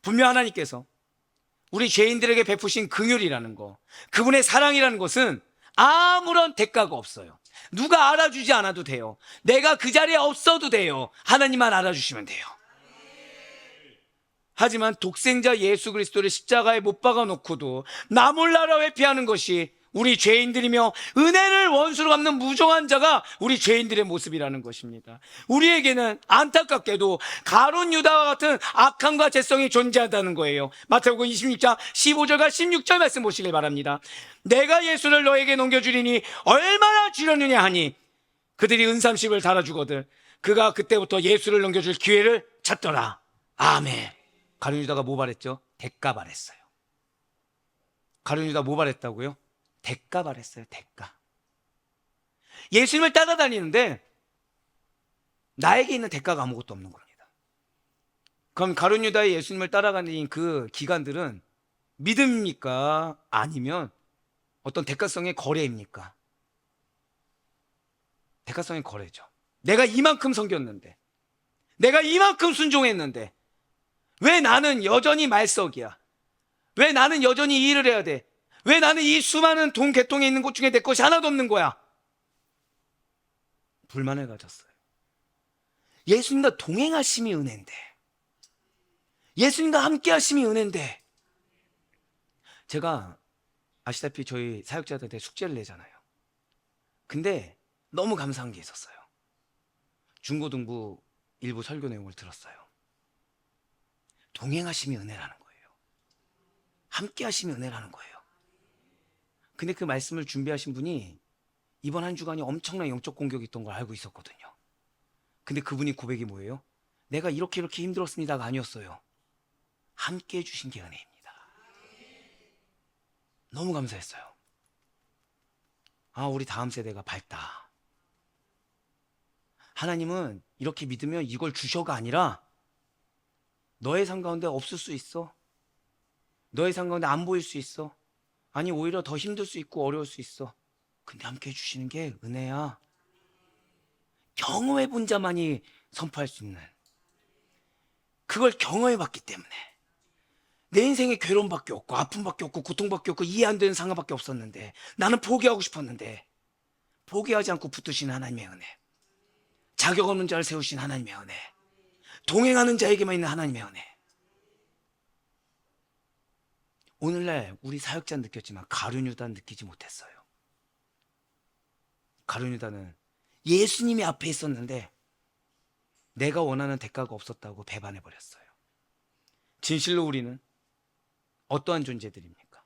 분명 하나님께서 우리 죄인들에게 베푸신 긍휼이라는 거, 그분의 사랑이라는 것은 아무런 대가가 없어요. 누가 알아주지 않아도 돼요. 내가 그 자리에 없어도 돼요. 하나님만 알아주시면 돼요. 하지만 독생자 예수 그리스도를 십자가에 못 박아 놓고도 나 몰라라 회피하는 것이 우리 죄인들이며 은혜를 원수로 갚는 무정한 자가 우리 죄인들의 모습이라는 것입니다. 우리에게는 안타깝게도 가룟 유다와 같은 악함과 죄성이 존재한다는 거예요. 마태복음 26장 15절과 16절 말씀 보시길 바랍니다. 내가 예수를 너에게 넘겨주리니 얼마나 주려느냐 하니 그들이 은삼십을 달아주거든 그가 그때부터 예수를 넘겨줄 기회를 찾더라. 아멘. 가룟 유다가 뭐 바랬죠? 대가 바랬어요. 가룟 유다 뭐 바랬다고요? 대가 바랬어요. 대가. 예수님을 따라다니는데 나에게 있는 대가가 아무것도 없는 겁니다. 그럼 가룟 유다의 예수님을 따라가는 그 기간들은 믿음입니까? 아니면 어떤 대가성의 거래입니까? 대가성의 거래죠. 내가 이만큼 섬겼는데, 내가 이만큼 순종했는데 왜 나는 여전히 말석이야? 왜 나는 여전히 이 일을 해야 돼? 왜 나는 이 수많은 돈 개통에 있는 것 중에 내 것이 하나도 없는 거야? 불만을 가졌어요. 예수님과 동행하심이 은혜인데, 예수님과 함께 하심이 은혜인데, 제가 아시다시피 저희 사역자들한테 숙제를 내잖아요. 근데 너무 감사한 게 있었어요. 중고등부 일부 설교 내용을 들었어요. 동행하심이 은혜라는 거예요. 함께 하심이 은혜라는 거예요. 근데 그 말씀을 준비하신 분이 이번 한 주간이 엄청난 영적 공격이 있던 걸 알고 있었거든요. 근데 그분이 고백이 뭐예요? 내가 이렇게 힘들었습니다가 아니었어요. 함께 해주신 게 은혜입니다. 너무 감사했어요. 우리 다음 세대가 밝다. 하나님은 이렇게 믿으면 이걸 주셔가 아니라 너의 삶 가운데 없을 수 있어. 너의 삶 가운데 안 보일 수 있어. 아니 오히려 더 힘들 수 있고 어려울 수 있어. 근데 함께 해주시는 게 은혜야. 경험해 본 자만이 선포할 수 있는, 그걸 경험해 봤기 때문에. 내 인생에 괴로움밖에 없고 아픔밖에 없고 고통밖에 없고 이해 안 되는 상황밖에 없었는데 나는 포기하고 싶었는데 포기하지 않고 붙드신 하나님의 은혜, 자격 없는 자를 세우신 하나님의 은혜, 동행하는 자에게만 있는 하나님의 은혜. 오늘날 우리 사역자 느꼈지만 가룟 유다는 느끼지 못했어요. 가룟 유다는 예수님이 앞에 있었는데 내가 원하는 대가가 없었다고 배반해버렸어요. 진실로 우리는 어떠한 존재들입니까?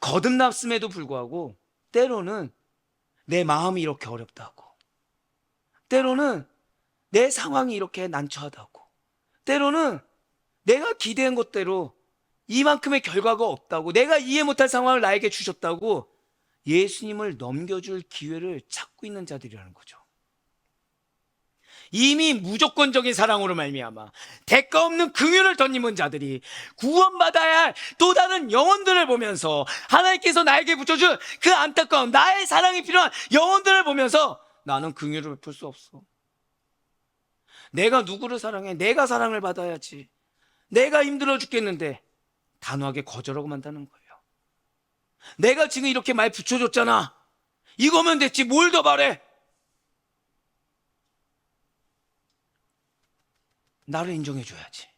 거듭났음에도 불구하고 때로는 내 마음이 이렇게 어렵다고, 때로는 내 상황이 이렇게 난처하다고, 때로는 내가 기대한 것대로 이만큼의 결과가 없다고, 내가 이해 못할 상황을 나에게 주셨다고 예수님을 넘겨줄 기회를 찾고 있는 자들이라는 거죠. 이미 무조건적인 사랑으로 말미암아 대가 없는 긍휼을 덧입은 자들이 구원받아야 할 또 다른 영혼들을 보면서, 하나님께서 나에게 붙여준 그 안타까운 나의 사랑이 필요한 영혼들을 보면서 나는 긍휼을 베풀 수 없어. 내가 누구를 사랑해? 내가 사랑을 받아야지. 내가 힘들어 죽겠는데 단호하게 거절하고 만다는 거예요. 내가 지금 이렇게 말 붙여줬잖아. 이거면 됐지. 뭘 더 바래? 나를 인정해줘야지.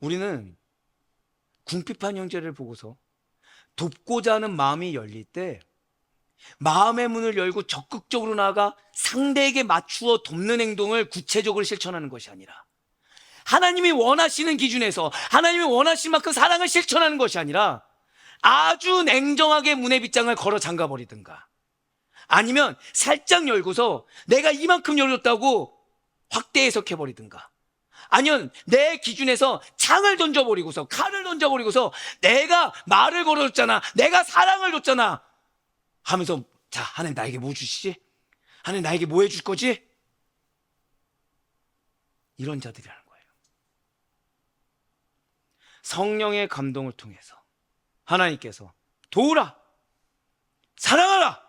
우리는 궁핍한 형제를 보고서 돕고자 하는 마음이 열릴 때 마음의 문을 열고 적극적으로 나아가 상대에게 맞추어 돕는 행동을 구체적으로 실천하는 것이 아니라, 하나님이 원하시는 기준에서 하나님이 원하시는 만큼 사랑을 실천하는 것이 아니라 아주 냉정하게 문의 빗장을 걸어 잠가버리든가, 아니면 살짝 열고서 내가 이만큼 열렸다고 확대 해석해버리든가, 아니면 내 기준에서 창을 던져버리고서, 칼을 던져버리고서 내가 말을 걸어줬잖아, 내가 사랑을 줬잖아 하면서, 자, 하나님 나에게 뭐 주시지? 하나님 나에게 뭐 해줄 거지? 이런 자들이라는 거예요. 성령의 감동을 통해서 하나님께서 도우라, 사랑하라,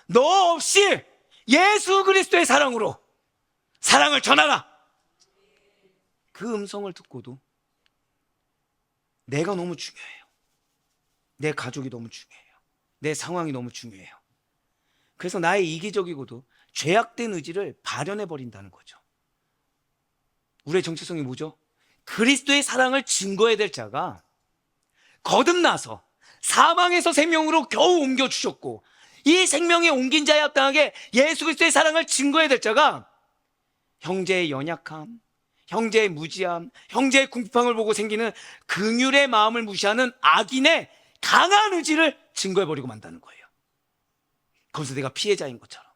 너 없이 예수 그리스도의 사랑으로 사랑을 전하라. 그 음성을 듣고도 내가 너무 중요해요. 내 가족이 너무 중요해요. 내 상황이 너무 중요해요. 그래서 나의 이기적이고도 죄악된 의지를 발현해버린다는 거죠. 우리의 정체성이 뭐죠? 그리스도의 사랑을 증거해야 될 자가 거듭나서 사망에서 생명으로 겨우 옮겨주셨고, 이 생명에 옮긴 자에 합당하게 예수 그리스도의 사랑을 증거해야 될 자가 형제의 연약함, 형제의 무지함, 형제의 궁핍함을 보고 생기는 긍휼의 마음을 무시하는 악인의 강한 의지를 증거해버리고 만다는 거예요. 거기서 내가 피해자인 것처럼,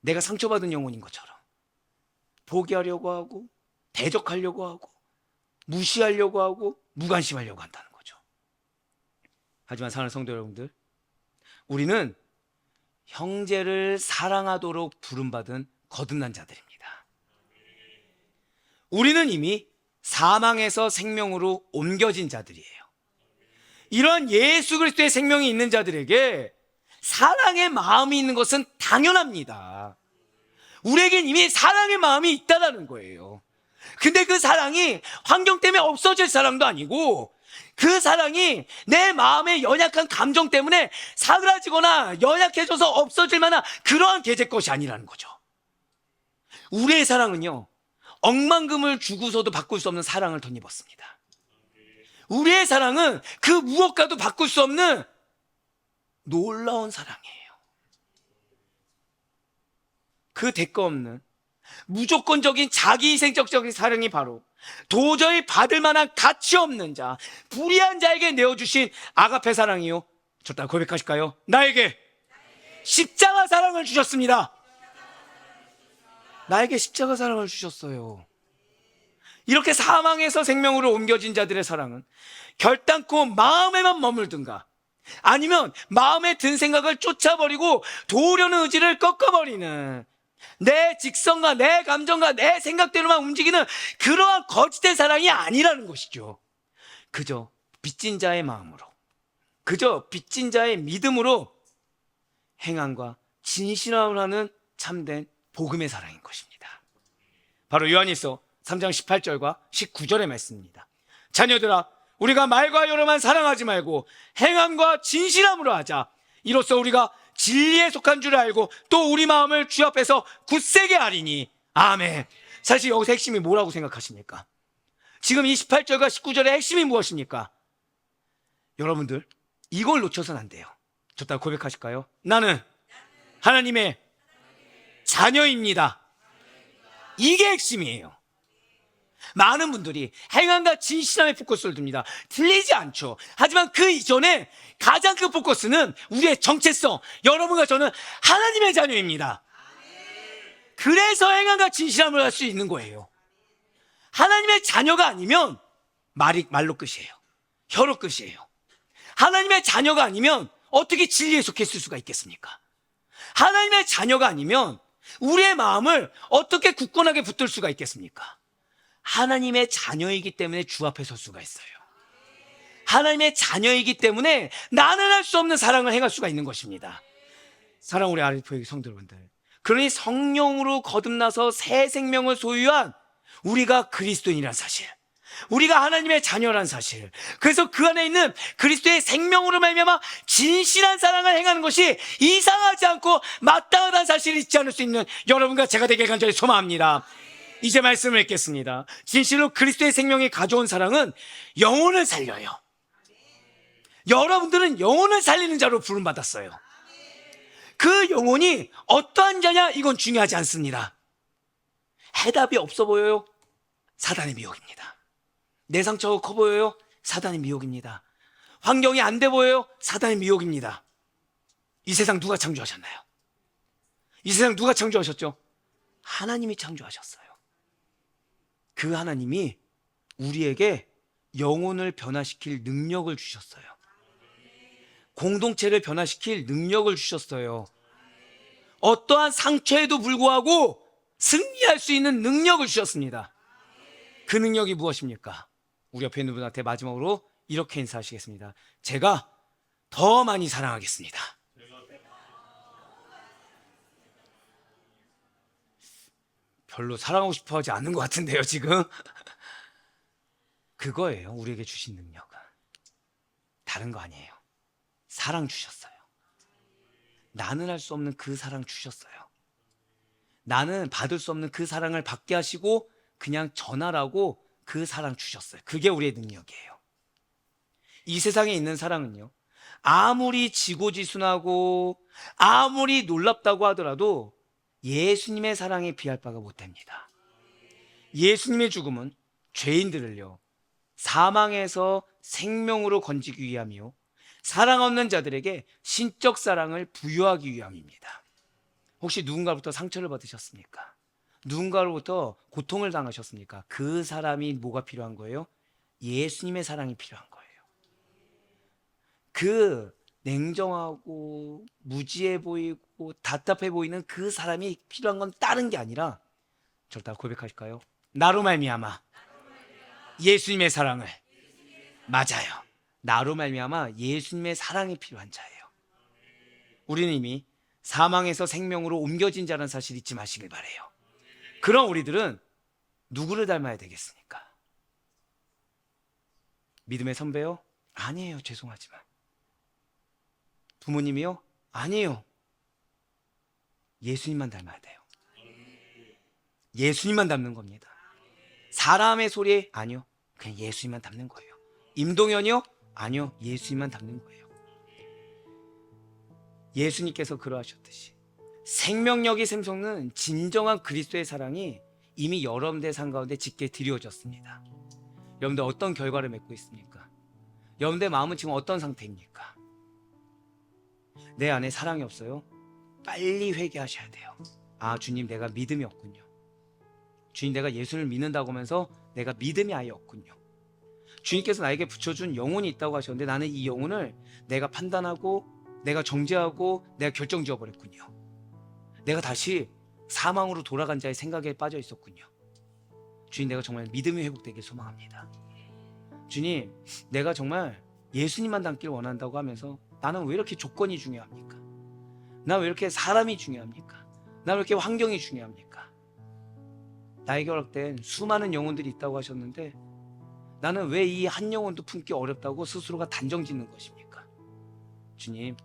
내가 상처받은 영혼인 것처럼 포기하려고 하고, 대적하려고 하고, 무시하려고 하고, 무관심하려고 한다는 거죠. 하지만 사랑하는 성도 여러분들, 우리는 형제를 사랑하도록 부름받은 거듭난 자들입니다. 우리는 이미 사망에서 생명으로 옮겨진 자들이에요. 이런 예수 그리스도의 생명이 있는 자들에게 사랑의 마음이 있는 것은 당연합니다. 우리에겐 이미 사랑의 마음이 있다는 거예요. 근데 그 사랑이 환경 때문에 없어질 사랑도 아니고, 그 사랑이 내 마음의 연약한 감정 때문에 사그라지거나 연약해져서 없어질 만한 그러한 계제 것이 아니라는 거죠. 우리의 사랑은요, 억만금을 주고서도 바꿀 수 없는 사랑을 덧입었습니다. 우리의 사랑은 그 무엇과도 바꿀 수 없는 놀라운 사랑이에요. 그 대가 없는 무조건적인 자기희생적인 사랑이 바로 도저히 받을 만한 가치 없는 자, 불의한 자에게 내어주신 아가페 사랑이요, 저따 고백하실까요? 나에게 십자가 사랑을 주셨습니다. 나에게 십자가 사랑을 주셨어요. 이렇게 사망에서 생명으로 옮겨진 자들의 사랑은 결단코 마음에만 머물든가, 아니면 마음에 든 생각을 쫓아버리고 도우려는 의지를 꺾어버리는, 내 직성과 내 감정과 내 생각대로만 움직이는 그러한 거짓된 사랑이 아니라는 것이죠. 그저 빚진 자의 마음으로, 그저 빚진 자의 믿음으로 행함과 진실함을 하는 참된 복음의 사랑인 것입니다. 바로 요한일서 3장 18절과 19절의 말씀입니다. 자녀들아, 우리가 말과 여로만 사랑하지 말고 행함과 진실함으로 하자. 이로써 우리가 진리에 속한 줄 알고 또 우리 마음을 주 앞에서 굳세게 하리니. 아멘. 사실 여기서 핵심이 뭐라고 생각하십니까? 지금 28절과 19절의 핵심이 무엇입니까? 여러분들 이걸 놓쳐서는 안 돼요. 저따 고백하실까요? 나는 하나님의 자녀입니다. 이게 핵심이에요. 많은 분들이 행함과 진실함에 포커스를 둡니다. 틀리지 않죠. 하지만 그 이전에 가장 큰 포커스는 우리의 정체성. 여러분과 저는 하나님의 자녀입니다. 그래서 행함과 진실함을 할 수 있는 거예요. 하나님의 자녀가 아니면 말로 끝이에요. 혀로 끝이에요. 하나님의 자녀가 아니면 어떻게 진리에 속했을 수가 있겠습니까? 하나님의 자녀가 아니면 우리의 마음을 어떻게 굳건하게 붙들 수가 있겠습니까? 하나님의 자녀이기 때문에 주 앞에 설 수가 있어요. 하나님의 자녀이기 때문에 나는 할 수 없는 사랑을 행할 수가 있는 것입니다. 사랑 우리 아르포의 성도 여러분들, 그러니 성령으로 거듭나서 새 생명을 소유한 우리가 그리스도인이라는 사실, 우리가 하나님의 자녀라는 사실, 그래서 그 안에 있는 그리스도의 생명으로 말미암아 진실한 사랑을 행하는 것이 이상하지 않고 마땅하다는 사실을 잊지 않을 수 있는 여러분과 제가 되길 간절히 소망합니다. 이제 말씀을 읽겠습니다. 진실로 그리스도의 생명이 가져온 사랑은 영혼을 살려요. 여러분들은 영혼을 살리는 자로 부름받았어요. 그 영혼이 어떠한 자냐, 이건 중요하지 않습니다. 해답이 없어 보여요? 사단의 미혹입니다. 내 상처가 커 보여요? 사단의 미혹입니다. 환경이 안 돼 보여요? 사단의 미혹입니다. 이 세상 누가 창조하셨나요? 이 세상 누가 창조하셨죠? 하나님이 창조하셨어요. 그 하나님이 우리에게 영혼을 변화시킬 능력을 주셨어요. 공동체를 변화시킬 능력을 주셨어요. 어떠한 상처에도 불구하고 승리할 수 있는 능력을 주셨습니다. 그 능력이 무엇입니까? 우리 옆에 있는 분한테 마지막으로 이렇게 인사하시겠습니다. 제가 더 많이 사랑하겠습니다. 별로 사랑하고 싶어 하지 않는 것 같은데요, 지금. 그거예요, 우리에게 주신 능력은. 다른 거 아니에요. 사랑 주셨어요. 나는 할 수 없는 그 사랑 주셨어요. 나는 받을 수 없는 그 사랑을 받게 하시고 그냥 전하라고 그 사랑 주셨어요. 그게 우리의 능력이에요. 이 세상에 있는 사랑은요, 아무리 지고지순하고 아무리 놀랍다고 하더라도 예수님의 사랑에 비할 바가 못됩니다. 예수님의 죽음은 죄인들을요, 사망에서 생명으로 건지기 위함이요, 사랑 없는 자들에게 신적 사랑을 부여하기 위함입니다. 혹시 누군가로부터 상처를 받으셨습니까? 누군가로부터 고통을 당하셨습니까? 그 사람이 뭐가 필요한 거예요? 예수님의 사랑이 필요한 거예요. 그 냉정하고 무지해 보이고 답답해 보이는 그 사람이 필요한 건 다른 게 아니라, 저를 다 고백하실까요? 나로 말미암아 예수님의 사랑을, 맞아요, 나로 말미암아 예수님의 사랑이 필요한 자예요. 우리는 이미 사망에서 생명으로 옮겨진 자라는 사실 잊지 마시길 바래요. 그럼 우리들은 누구를 닮아야 되겠습니까? 믿음의 선배요? 아니에요, 죄송하지만. 부모님이요? 아니에요. 예수님만 닮아야 돼요. 예수님만 닮는 겁니다. 사람의 소리? 아니요, 그냥 예수님만 닮는 거예요. 임동현이요? 아니요, 예수님만 닮는 거예요. 예수님께서 그러하셨듯이 생명력이 샘솟는 진정한 그리스도의 사랑이 이미 여러분들의 삶 가운데 짙게 드리워졌습니다. 여러분들 어떤 결과를 맺고 있습니까? 여러분들의 마음은 지금 어떤 상태입니까? 내 안에 사랑이 없어요? 빨리 회개하셔야 돼요. 아, 주님, 내가 믿음이 없군요. 주님, 내가 예수를 믿는다고 하면서 내가 믿음이 아예 없군요. 주님께서 나에게 붙여준 영혼이 있다고 하셨는데 나는 이 영혼을 내가 판단하고 내가 정죄하고 내가 결정 지어버렸군요. 내가 다시 사망으로 돌아간 자의 생각에 빠져 있었군요. 주님, 내가 정말 믿음이 회복되길 소망합니다. 주님, 내가 정말 예수님만 닮길 원한다고 하면서 나는 왜 이렇게 조건이 중요합니까? 나 왜 이렇게 사람이 중요합니까? 나 왜 이렇게 환경이 중요합니까? 나에게 허락된 수많은 영혼들이 있다고 하셨는데 나는 왜 이 한 영혼도 품기 어렵다고 스스로가 단정 짓는 것입니까? 주님,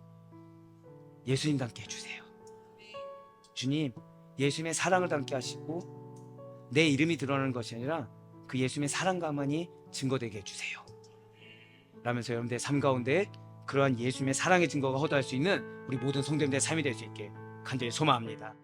예수님 닮게 해주세요. 주님, 예수님의 사랑을 닮게 하시고 내 이름이 드러나는 것이 아니라 그 예수님의 사랑과만이 증거되게 해주세요. 라면서 여러분들의 삶 가운데 그러한 예수님의 사랑의 증거가 허도할 수 있는 우리 모든 성도님들의 삶이 될 수 있게 간절히 소망합니다.